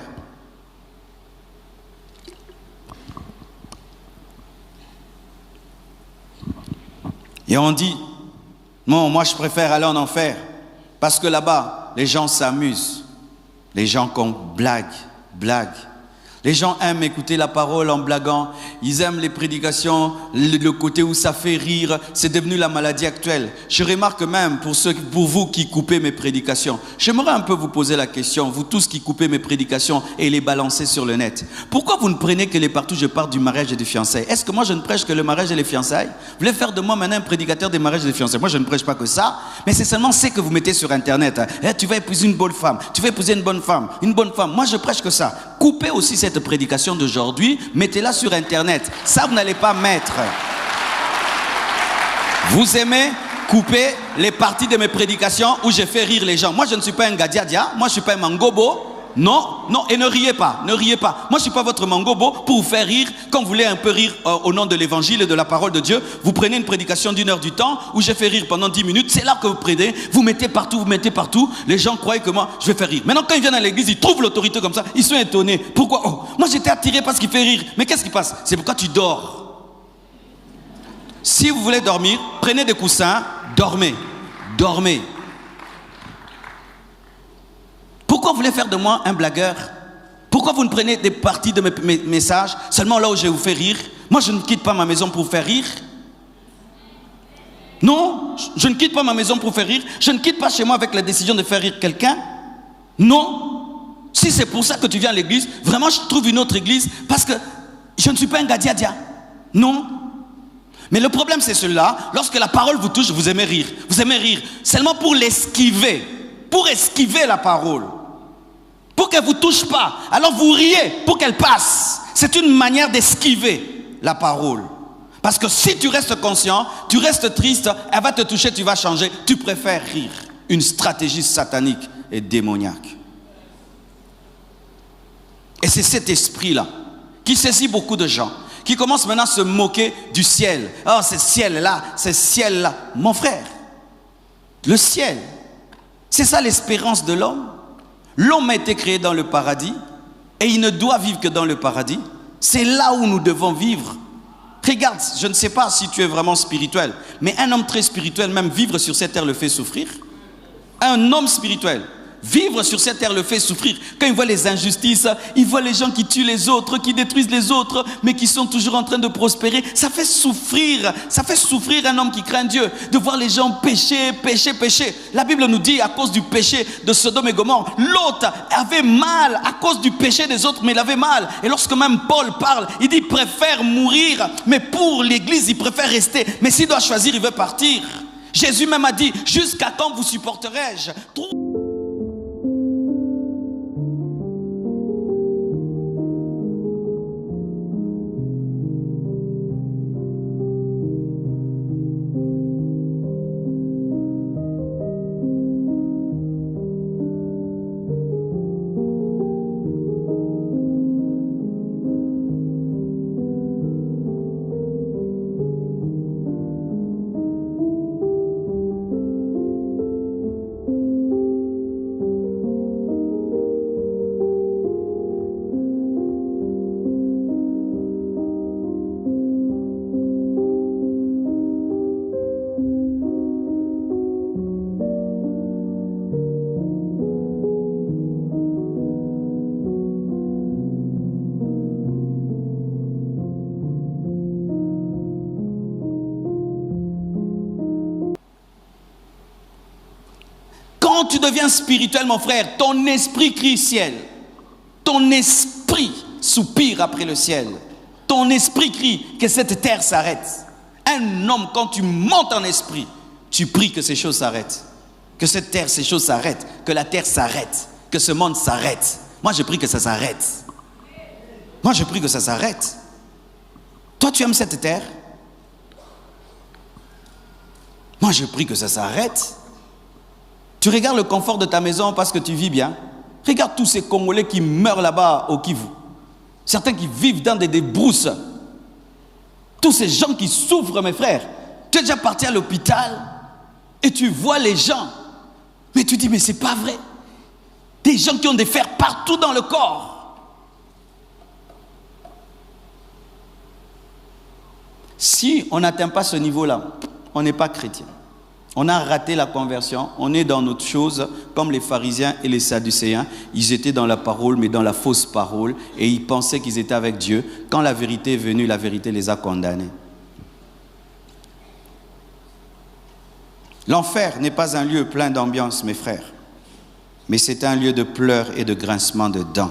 Et on dit, non, moi je préfère aller en enfer. Parce que là-bas, les gens s'amusent. Les gens blaguent. Les gens aiment écouter la parole en blaguant. Ils aiment les prédications, le côté où ça fait rire. C'est devenu la maladie actuelle. Je remarque même pour vous qui coupez mes prédications. J'aimerais un peu vous poser la question, vous tous qui coupez mes prédications et les balancez sur le net. Pourquoi vous ne prenez que les partout je parle du mariage et des fiançailles? Est-ce que moi je ne prêche que le mariage et les fiançailles? Vous voulez faire de moi maintenant un prédicateur des mariages et des fiançailles? Moi je ne prêche pas que ça, mais c'est seulement ce que vous mettez sur internet. Tu vas épouser une bonne femme, tu vas épouser une bonne femme. Moi je prêche que ça. Coupez aussi cette prédication d'aujourd'hui, mettez-la sur internet. Ça vous n'allez pas mettre. Vous aimez couper les parties de mes prédications où je fais rire les gens. Moi je ne suis pas un gadiadia, moi je ne suis pas un mangobo. Non, et ne riez pas. Moi je ne suis pas votre mangobo pour vous faire rire. Quand vous voulez un peu rire au nom de l'évangile et de la parole de Dieu, vous prenez une prédication d'1 heure du temps où je fais rire pendant 10 minutes. C'est là que vous prenez, vous mettez partout. Les gens croient que moi je vais faire rire. Maintenant quand ils viennent à l'église, ils trouvent l'autorité comme ça. Ils sont étonnés. Pourquoi? Moi j'étais attiré parce qu'il fait rire. Mais qu'est-ce qui passe? C'est pourquoi tu dors. Si vous voulez dormir, prenez des coussins, dormez. Pourquoi vous voulez faire de moi un blagueur? Pourquoi vous ne prenez des parties de mes messages seulement là où je vous fais rire? Moi je ne quitte pas ma maison pour vous faire rire. Non, je ne quitte pas ma maison pour faire rire. Je ne quitte pas chez moi avec la décision de faire rire quelqu'un. Non. Si c'est pour ça que tu viens à l'église, vraiment je trouve une autre église parce que je ne suis pas un gadiadia. Non. Mais le problème c'est celui-là, lorsque la parole vous touche, vous aimez rire. Vous aimez rire seulement pour l'esquiver. Pour esquiver la parole. Pour qu'elle ne vous touche pas. Alors vous riez pour qu'elle passe. C'est une manière d'esquiver la parole. Parce que si tu restes conscient, tu restes triste, elle va te toucher, tu vas changer. Tu préfères rire. Une stratégie satanique et démoniaque. Et c'est cet esprit-là qui saisit beaucoup de gens, qui commence maintenant à se moquer du ciel. Oh, ce ciel-là, ce ciel-là. Mon frère, le ciel, c'est ça l'espérance de l'homme. L'homme a été créé dans le paradis et il ne doit vivre que dans le paradis. C'est là où nous devons vivre. Regarde, je ne sais pas si tu es vraiment spirituel, mais un homme très spirituel, même vivre sur cette terre le fait souffrir. Un homme spirituel, vivre sur cette terre le fait souffrir. Quand il voit les injustices, il voit les gens qui tuent les autres, qui détruisent les autres, mais qui sont toujours en train de prospérer. Ça fait souffrir un homme qui craint Dieu, de voir les gens pécher. La Bible nous dit, à cause du péché de Sodome et Gomorrhe, l'autre avait mal à cause du péché des autres, mais il avait mal. Et lorsque même Paul parle, il dit, il préfère mourir, mais pour l'église, il préfère rester. Mais s'il doit choisir, il veut partir. Jésus même a dit, jusqu'à quand vous supporterai-je? Quand tu deviens spirituel, mon frère, ton esprit crie ciel. Ton esprit soupire après le ciel. Ton esprit crie que cette terre s'arrête. Un homme, quand tu montes en esprit, tu pries que ces choses s'arrêtent. Que cette terre, ces choses s'arrêtent. Que la terre s'arrête. Que ce monde s'arrête. Moi, je prie que ça s'arrête. Moi, je prie que ça s'arrête. Toi, tu aimes cette terre? Moi, je prie que ça s'arrête. Tu regardes le confort de ta maison parce que tu vis bien. Regarde tous ces Congolais qui meurent là-bas au Kivu. Certains qui vivent dans des brousses. Tous ces gens qui souffrent, mes frères. Tu es déjà parti à l'hôpital et tu vois les gens. Mais tu dis, mais c'est pas vrai. Des gens qui ont des fers partout dans le corps. Si on n'atteint pas ce niveau-là, on n'est pas chrétien. On a raté la conversion, on est dans autre chose, comme les pharisiens et les sadducéens. Ils étaient dans la parole, mais dans la fausse parole, et ils pensaient qu'ils étaient avec Dieu. Quand la vérité est venue, la vérité les a condamnés. L'enfer n'est pas un lieu plein d'ambiance, mes frères, mais c'est un lieu de pleurs et de grincements de dents.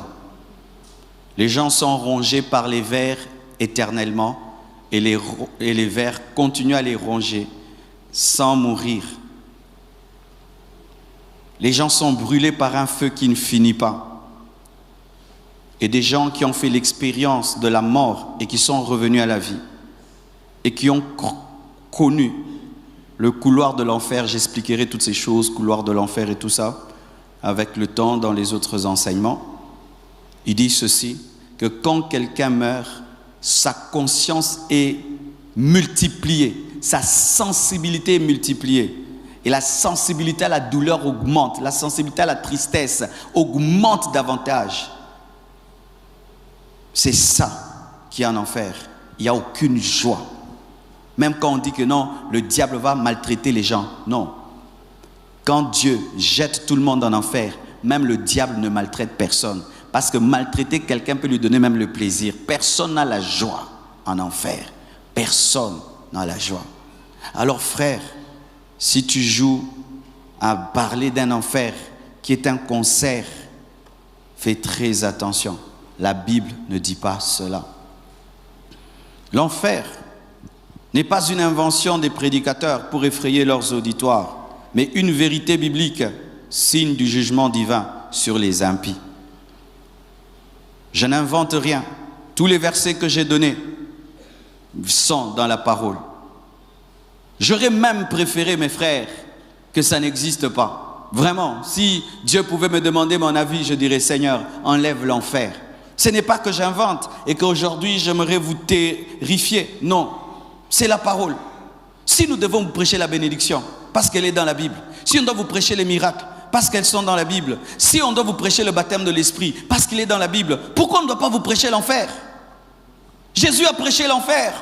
Les gens sont rongés par les vers éternellement, et les vers continuent à les ronger sans mourir. Les gens sont brûlés par un feu qui ne finit pas. Et des gens qui ont fait l'expérience de la mort et qui sont revenus à la vie et qui ont connu le couloir de l'enfer. J'expliquerai toutes ces choses, couloir de l'enfer et tout ça, avec le temps dans les autres enseignements. Il dit ceci, que quand quelqu'un meurt, sa conscience est multipliée. Sa sensibilité est multipliée. Et la sensibilité à la douleur augmente. La sensibilité à la tristesse augmente davantage. C'est ça qui est en enfer. Il n'y a aucune joie. Même quand on dit que non, le diable va maltraiter les gens. Non. Quand Dieu jette tout le monde en enfer, même le diable ne maltraite personne. Parce que maltraiter quelqu'un peut lui donner même le plaisir. Personne n'a la joie en enfer. Personne n'a la joie. Alors frère, si tu joues à parler d'un enfer qui est un concert, fais très attention. La Bible ne dit pas cela. L'enfer n'est pas une invention des prédicateurs pour effrayer leurs auditoires, mais une vérité biblique, signe du jugement divin sur les impies. Je n'invente rien. Tous les versets que j'ai donnés sont dans la parole. J'aurais même préféré, mes frères, que ça n'existe pas. Vraiment, si Dieu pouvait me demander mon avis, je dirais, Seigneur, enlève l'enfer. Ce n'est pas que j'invente et qu'aujourd'hui j'aimerais vous terrifier. Non, c'est la parole. Si nous devons vous prêcher la bénédiction, parce qu'elle est dans la Bible. Si on doit vous prêcher les miracles, parce qu'elles sont dans la Bible. Si on doit vous prêcher le baptême de l'Esprit, parce qu'il est dans la Bible. Pourquoi on ne doit pas vous prêcher l'enfer? Jésus a prêché l'enfer.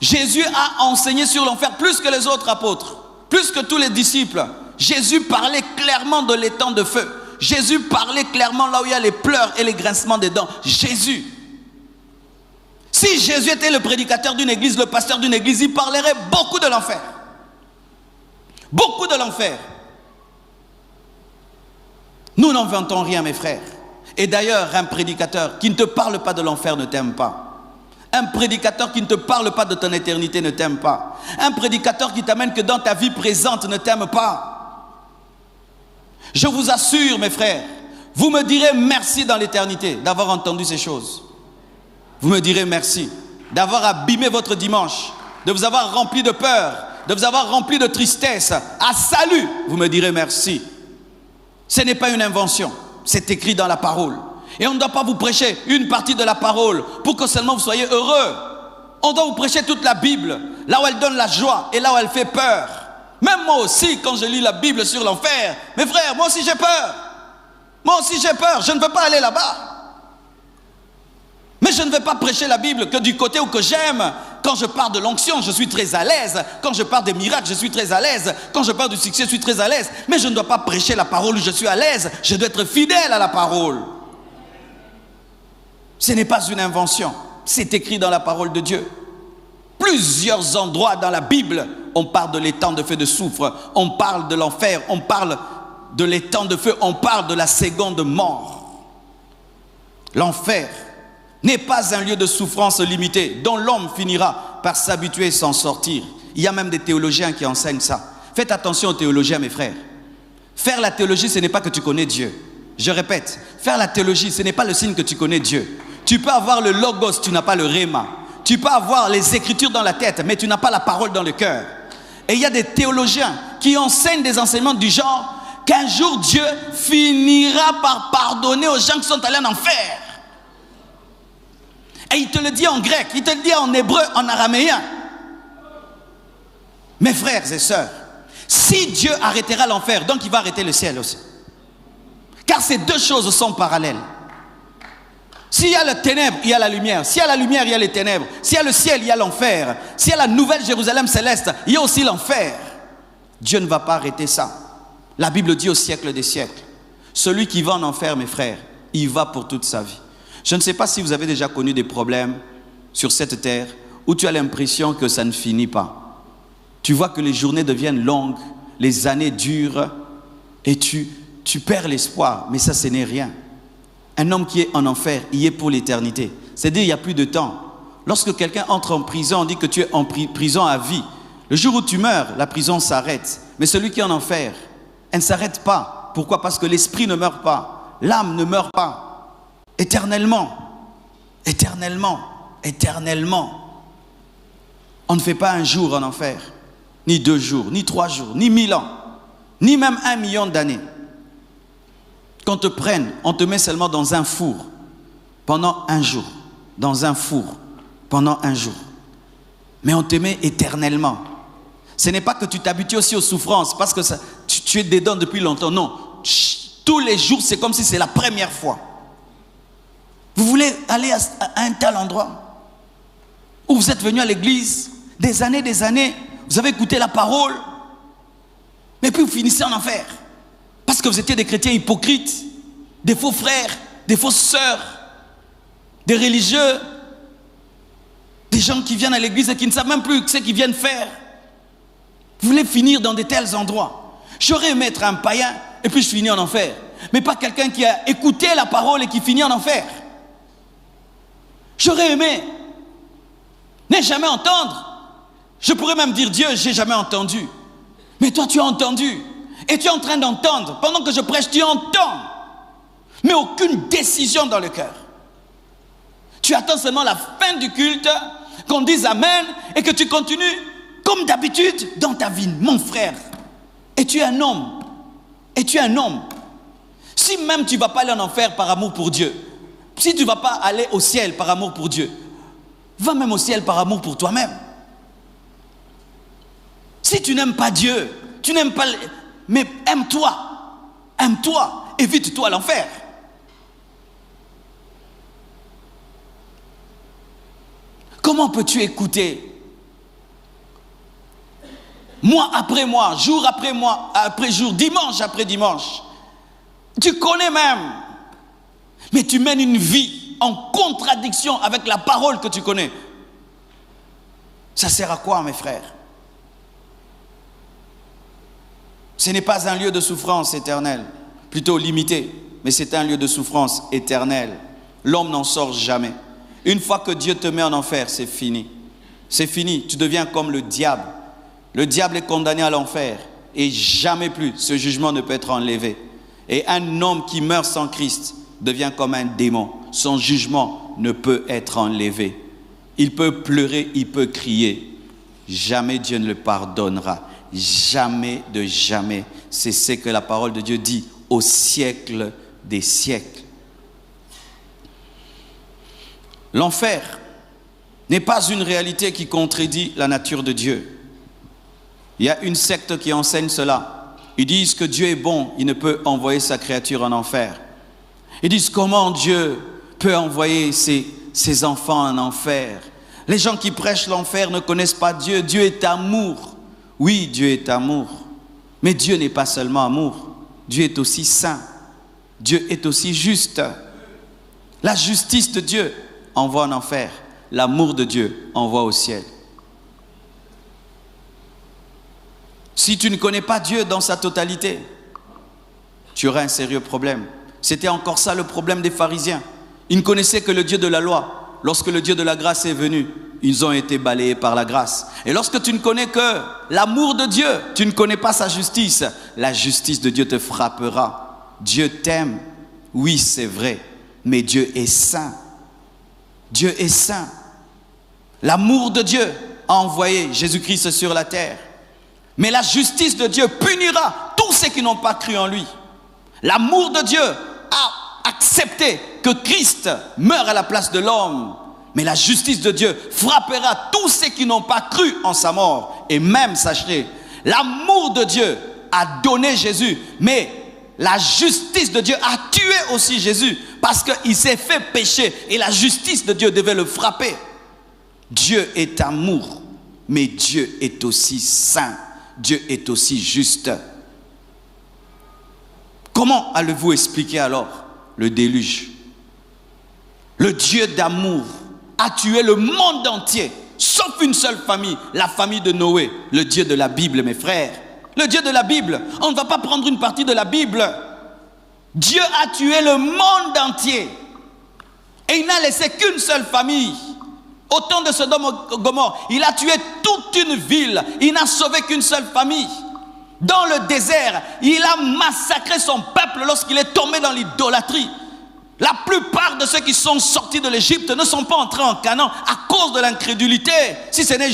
Jésus a enseigné sur l'enfer plus que les autres apôtres, plus que tous les disciples. Jésus parlait clairement de l'étang de feu. Jésus parlait clairement là où il y a les pleurs et les grincements des dents. Jésus. Si Jésus était le prédicateur d'une église, le pasteur d'une église, il parlerait beaucoup de l'enfer. Beaucoup de l'enfer. Nous n'en vantons rien, mes frères. Et d'ailleurs, un prédicateur qui ne te parle pas de l'enfer ne t'aime pas. Un prédicateur qui ne te parle pas de ton éternité ne t'aime pas. Un prédicateur qui t'amène que dans ta vie présente ne t'aime pas. Je vous assure, mes frères, vous me direz merci dans l'éternité d'avoir entendu ces choses. Vous me direz merci d'avoir abîmé votre dimanche, de vous avoir rempli de peur, de vous avoir rempli de tristesse. À salut, vous me direz merci. Ce n'est pas une invention, c'est écrit dans la parole. Et on ne doit pas vous prêcher une partie de la parole pour que seulement vous soyez heureux. On doit vous prêcher toute la Bible, là où elle donne la joie et là où elle fait peur. Même moi aussi, quand je lis la Bible sur l'enfer, mes frères, moi aussi j'ai peur. Moi aussi j'ai peur, je ne veux pas aller là-bas. Mais je ne vais pas prêcher la Bible que du côté où que j'aime. Quand je parle de l'onction, je suis très à l'aise. Quand je parle des miracles, je suis très à l'aise. Quand je parle du succès, je suis très à l'aise. Mais je ne dois pas prêcher la parole où je suis à l'aise. Je dois être fidèle à la parole. Ce n'est pas une invention. C'est écrit dans la parole de Dieu. Plusieurs endroits dans la Bible, on parle de l'étang de feu de soufre. On parle de l'enfer. On parle de l'étang de feu. On parle de la seconde mort. L'enfer n'est pas un lieu de souffrance limitée dont l'homme finira par s'habituer et s'en sortir. Il y a même des théologiens qui enseignent ça. Faites attention aux théologiens, mes frères. Faire la théologie, ce n'est pas que tu connais Dieu. Je répète, faire la théologie, ce n'est pas le signe que tu connais Dieu. Tu peux avoir le logos, tu n'as pas le réma. Tu peux avoir les écritures dans la tête, mais tu n'as pas la parole dans le cœur. Et il y a des théologiens qui enseignent des enseignements du genre qu'un jour Dieu finira par pardonner aux gens qui sont allés en enfer. Et il te le dit en grec, il te le dit en hébreu, en araméen. Mes frères et sœurs, si Dieu arrêtera l'enfer, donc il va arrêter le ciel aussi. Car ces deux choses sont parallèles. S'il y a les ténèbres, il y a la lumière. S'il y a la lumière, il y a les ténèbres. S'il y a le ciel, il y a l'enfer. S'il y a la nouvelle Jérusalem céleste, il y a aussi l'enfer. Dieu ne va pas arrêter ça. La Bible dit au siècle des siècles. Celui qui va en enfer, mes frères, il va pour toute sa vie. Je ne sais pas si vous avez déjà connu des problèmes sur cette terre où tu as l'impression que ça ne finit pas. Tu vois que les journées deviennent longues, les années durent et tu perds l'espoir. Mais ça, ce n'est rien. Un homme qui est en enfer, il est pour l'éternité. C'est-à-dire, il n'y a plus de temps. Lorsque quelqu'un entre en prison, on dit que tu es en prison à vie. Le jour où tu meurs, la prison s'arrête. Mais celui qui est en enfer, elle ne s'arrête pas. Pourquoi? Parce que l'esprit ne meurt pas. L'âme ne meurt pas. Éternellement, éternellement, éternellement. On ne fait pas un jour en enfer, ni 2 jours, ni 3 jours, ni 1000 ans, ni même 1 million d'années. Qu'on te prenne, on te met seulement dans un four pendant 1 jour, dans un four pendant 1 jour. Mais on te met éternellement. Ce n'est pas que tu t'habitues aussi aux souffrances parce que ça, tu es dedans depuis longtemps. Non, tous les jours, c'est comme si c'est la première fois. Vous voulez aller à un tel endroit où vous êtes venu à l'église des années, vous avez écouté la parole, mais puis vous finissez en enfer parce que vous étiez des chrétiens hypocrites, des faux frères, des fausses sœurs, des religieux, des gens qui viennent à l'église et qui ne savent même plus ce qu'ils viennent faire. Vous voulez finir dans de tels endroits. J'aurais aimé être un païen et puis je finis en enfer, mais pas quelqu'un qui a écouté la parole et qui finit en enfer. J'aurais aimé ne jamais entendre. Je pourrais même dire, Dieu, j'ai jamais entendu. Mais toi, tu as entendu. Et tu es en train d'entendre. Pendant que je prêche, tu entends. Mais aucune décision dans le cœur. Tu attends seulement la fin du culte, qu'on dise Amen, et que tu continues comme d'habitude dans ta vie, mon frère. Et tu es un homme. Et tu es un homme. Si même tu ne vas pas aller en enfer par amour pour Dieu, si tu ne vas pas aller au ciel par amour pour Dieu, va même au ciel par amour pour toi-même. Si tu n'aimes pas Dieu, tu n'aimes pas... Mais aime-toi. Aime-toi. Évite-toi l'enfer. Comment peux-tu écouter mois après mois, jour après jour, dimanche après dimanche? Tu connais même, mais tu mènes une vie en contradiction avec la parole que tu connais. Ça sert à quoi, mes frères? Ce n'est pas un lieu de souffrance éternelle, plutôt limité, mais c'est un lieu de souffrance éternelle. L'homme n'en sort jamais. Une fois que Dieu te met en enfer, c'est fini. C'est fini, tu deviens comme le diable. Le diable est condamné à l'enfer et jamais plus ce jugement ne peut être enlevé. Et un homme qui meurt sans Christ devient comme un démon. Son jugement ne peut être enlevé. Il peut pleurer, il peut crier. Jamais Dieu ne le pardonnera. Jamais de jamais. C'est ce que la parole de Dieu dit au siècle des siècles. L'enfer n'est pas une réalité qui contredit la nature de Dieu. Il y a une secte qui enseigne cela. Ils disent que Dieu est bon, il ne peut envoyer sa créature en enfer. Ils disent comment Dieu peut envoyer ses enfants en enfer. Les gens qui prêchent l'enfer ne connaissent pas Dieu. Dieu est amour. Oui, Dieu est amour. Mais Dieu n'est pas seulement amour. Dieu est aussi saint. Dieu est aussi juste. La justice de Dieu envoie en enfer. L'amour de Dieu envoie au ciel. Si tu ne connais pas Dieu dans sa totalité, tu auras un sérieux problème. C'était encore ça le problème des pharisiens. Ils ne connaissaient que le Dieu de la loi. Lorsque le Dieu de la grâce est venu, ils ont été balayés par la grâce. Et lorsque tu ne connais que l'amour de Dieu, tu ne connais pas sa justice, la justice de Dieu te frappera. Dieu t'aime, oui c'est vrai, mais Dieu est saint. Dieu est saint. L'amour de Dieu a envoyé Jésus-Christ sur la terre. Mais la justice de Dieu punira tous ceux qui n'ont pas cru en lui. L'amour de Dieu a accepté que Christ meure à la place de l'homme. Mais la justice de Dieu frappera tous ceux qui n'ont pas cru en sa mort. Et même, sachez, l'amour de Dieu a donné Jésus. Mais la justice de Dieu a tué aussi Jésus. Parce qu'il s'est fait pécher. Et la justice de Dieu devait le frapper. Dieu est amour. Mais Dieu est aussi saint. Dieu est aussi juste. Comment allez-vous expliquer alors le déluge? Le Dieu d'amour a tué le monde entier, sauf une seule famille, la famille de Noé, le Dieu de la Bible, mes frères. Le Dieu de la Bible, on ne va pas prendre une partie de la Bible. Dieu a tué le monde entier. Et il n'a laissé qu'une seule famille. Au temps de Sodome et Gomorrhe, il a tué toute une ville. Il n'a sauvé qu'une seule famille. Dans le désert, il a massacré son peuple lorsqu'il est tombé dans l'idolâtrie. La plupart de ceux qui sont sortis de l'Égypte ne sont pas entrés en Canaan à cause de l'incrédulité. Si ce n'est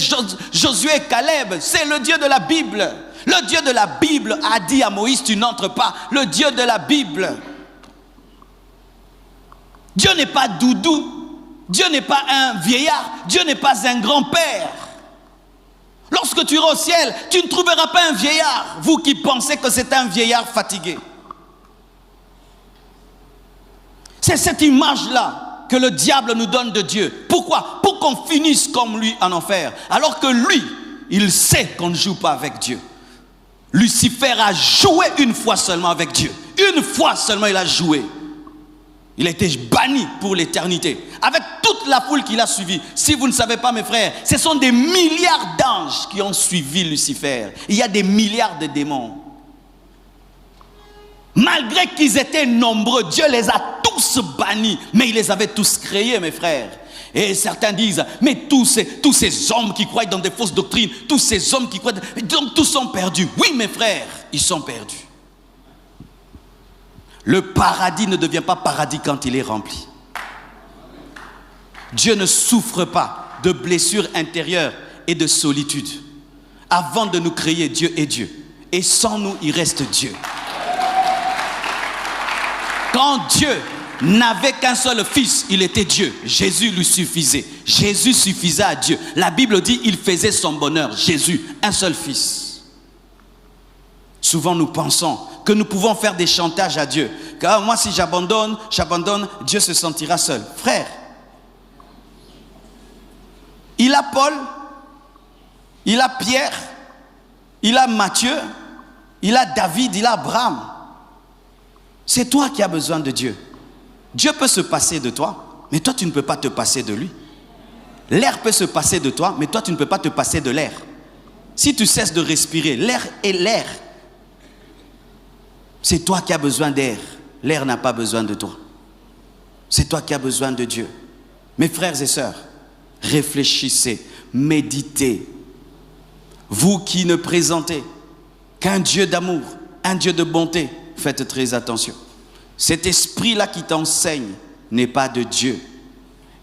Josué et Caleb, c'est le Dieu de la Bible. Le Dieu de la Bible a dit à Moïse, tu n'entres pas. Le Dieu de la Bible. Dieu n'est pas doudou. Dieu n'est pas un vieillard. Dieu n'est pas un grand-père. Lorsque tu iras au ciel, tu ne trouveras pas un vieillard. Vous qui pensez que c'est un vieillard fatigué. C'est cette image-là que le diable nous donne de Dieu. Pourquoi? Pour qu'on finisse comme lui en enfer. Alors que lui, il sait qu'on ne joue pas avec Dieu. Lucifer a joué une fois seulement avec Dieu. Une fois seulement il a joué. Il a été banni pour l'éternité. Avec toute la foule qu'il a suivie. Si vous ne savez pas, mes frères, ce sont des milliards d'anges qui ont suivi Lucifer. Il y a des milliards de démons. Malgré qu'ils étaient nombreux, Dieu les a tous bannis. Mais il les avait tous créés, mes frères. Et certains disent, mais tous ces hommes qui croient dans des fausses doctrines, tous ces hommes qui croient, donc tous sont perdus. Oui, mes frères, ils sont perdus. Le paradis ne devient pas paradis quand il est rempli. Dieu ne souffre pas de blessures intérieures et de solitude. Avant de nous créer, Dieu est Dieu. Et sans nous, il reste Dieu. Quand Dieu n'avait qu'un seul fils, il était Dieu. Jésus lui suffisait. Jésus suffisait à Dieu. La Bible dit qu'il faisait son bonheur. Jésus, un seul fils. Souvent nous pensons que nous pouvons faire des chantages à Dieu. Car moi si j'abandonne, Dieu se sentira seul. Frère, il a Paul, il a Pierre, il a Matthieu, il a David, il a Abraham. C'est toi qui as besoin de Dieu. Dieu peut se passer de toi, mais toi tu ne peux pas te passer de lui. L'air peut se passer de toi, mais toi tu ne peux pas te passer de l'air. Si tu cesses de respirer, l'air est l'air. C'est toi qui as besoin d'air. L'air n'a pas besoin de toi. C'est toi qui as besoin de Dieu. Mes frères et sœurs, réfléchissez, méditez. Vous qui ne présentez qu'un Dieu d'amour, un Dieu de bonté, faites très attention. Cet esprit-là qui t'enseigne n'est pas de Dieu.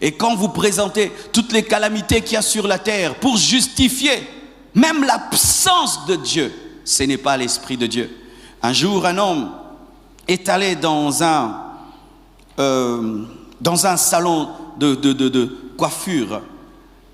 Et quand vous présentez toutes les calamités qu'il y a sur la terre pour justifier même l'absence de Dieu, ce n'est pas l'esprit de Dieu. Un jour, un homme est allé dans un salon de coiffure.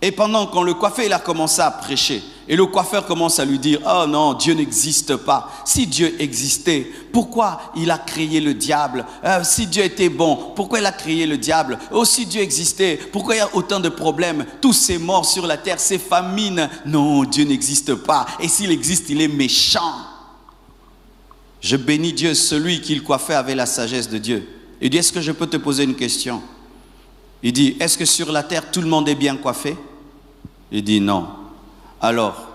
Et pendant qu'on le coiffait, il a commencé à prêcher. Et le coiffeur commence à lui dire, oh non, Dieu n'existe pas. Si Dieu existait, pourquoi il a créé le diable? Si Dieu était bon, pourquoi il a créé le diable? Oh, si Dieu existait, pourquoi il y a autant de problèmes? Tous ces morts sur la terre, ces famines. Non, Dieu n'existe pas. Et s'il existe, il est méchant. Je bénis Dieu, celui qui le coiffait avait la sagesse de Dieu. Il dit, est-ce que je peux te poser une question? Il dit, est-ce que sur la terre, tout le monde est bien coiffé? Il dit, non. Alors,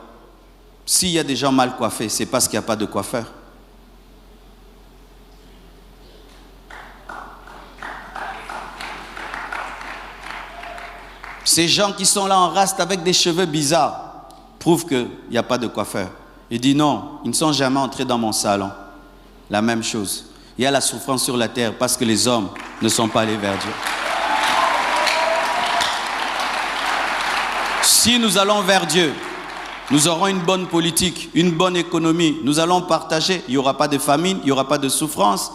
s'il y a des gens mal coiffés, c'est parce qu'il n'y a pas de coiffeur. Ces gens qui sont là en raste avec des cheveux bizarres prouvent qu'il n'y a pas de coiffeur. Il dit, non, ils ne sont jamais entrés dans mon salon. La même chose. Il y a la souffrance sur la terre parce que les hommes ne sont pas allés vers Dieu. Si nous allons vers Dieu, nous aurons une bonne politique, une bonne économie. Nous allons partager. Il n'y aura pas de famine, il n'y aura pas de souffrance.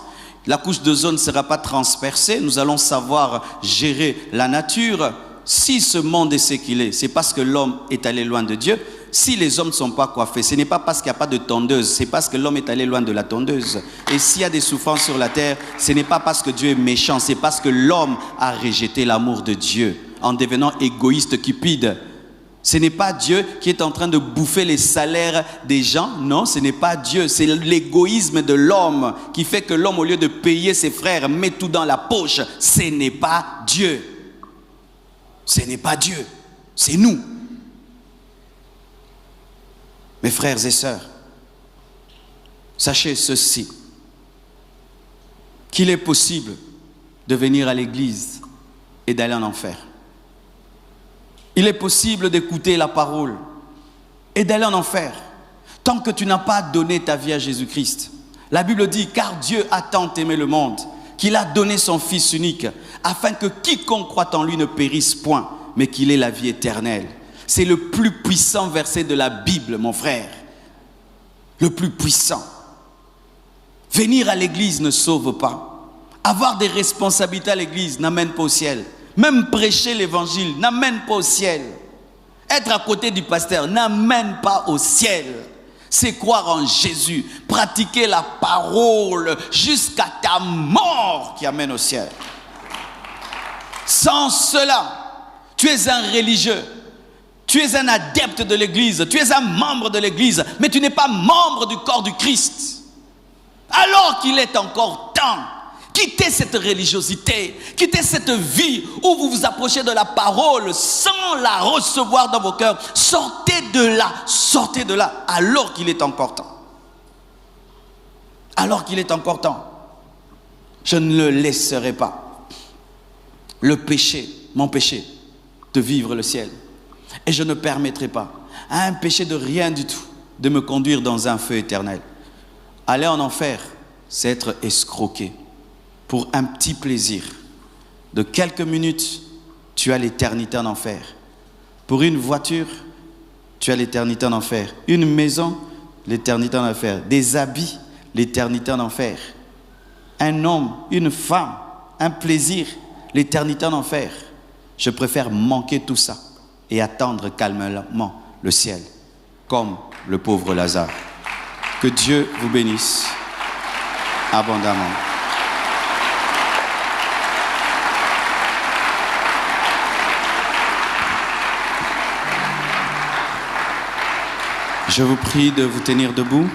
La couche d'ozone ne sera pas transpercée. Nous allons savoir gérer la nature. Si ce monde est ce qu'il est, c'est parce que l'homme est allé loin de Dieu. Si les hommes ne sont pas coiffés, ce n'est pas parce qu'il n'y a pas de tondeuse, c'est parce que l'homme est allé loin de la tondeuse. Et s'il y a des souffrances sur la terre, ce n'est pas parce que Dieu est méchant, c'est parce que l'homme a rejeté l'amour de Dieu en devenant égoïste, cupide. Ce n'est pas Dieu qui est en train de bouffer les salaires des gens. Non, ce n'est pas Dieu. C'est l'égoïsme de l'homme qui fait que l'homme, au lieu de payer ses frères, met tout dans la poche. Ce n'est pas Dieu. Ce n'est pas Dieu. C'est nous. Mes frères et sœurs, sachez ceci, qu'il est possible de venir à l'église et d'aller en enfer. Il est possible d'écouter la parole et d'aller en enfer tant que tu n'as pas donné ta vie à Jésus-Christ. La Bible dit, car Dieu a tant aimé le monde qu'il a donné son Fils unique afin que quiconque croit en lui ne périsse point, mais qu'il ait la vie éternelle. C'est le plus puissant verset de la Bible, mon frère. Le plus puissant. Venir à l'église ne sauve pas. Avoir des responsabilités à l'église n'amène pas au ciel. Même prêcher l'évangile n'amène pas au ciel. Être à côté du pasteur n'amène pas au ciel. C'est croire en Jésus, pratiquer la parole jusqu'à ta mort qui amène au ciel. Sans cela, tu es un religieux. Tu es un adepte de l'église, tu es un membre de l'église, mais tu n'es pas membre du corps du Christ. Alors qu'il est encore temps, quittez cette religiosité, quittez cette vie où vous vous approchez de la parole sans la recevoir dans vos cœurs. Sortez de là, alors qu'il est encore temps. Alors qu'il est encore temps. Je ne le laisserai pas, le péché, mon péché, de vivre le ciel. Et je ne permettrai pas à un péché de rien du tout de me conduire dans un feu éternel. Aller en enfer, c'est être escroqué pour un petit plaisir. De quelques minutes, tu as l'éternité en enfer. Pour une voiture, tu as l'éternité en enfer. Une maison, l'éternité en enfer. Des habits, l'éternité en enfer. Un homme, une femme, un plaisir, l'éternité en enfer. Je préfère manquer tout ça et attendre calmement le ciel, comme le pauvre Lazare. Que Dieu vous bénisse abondamment. Je vous prie de vous tenir debout.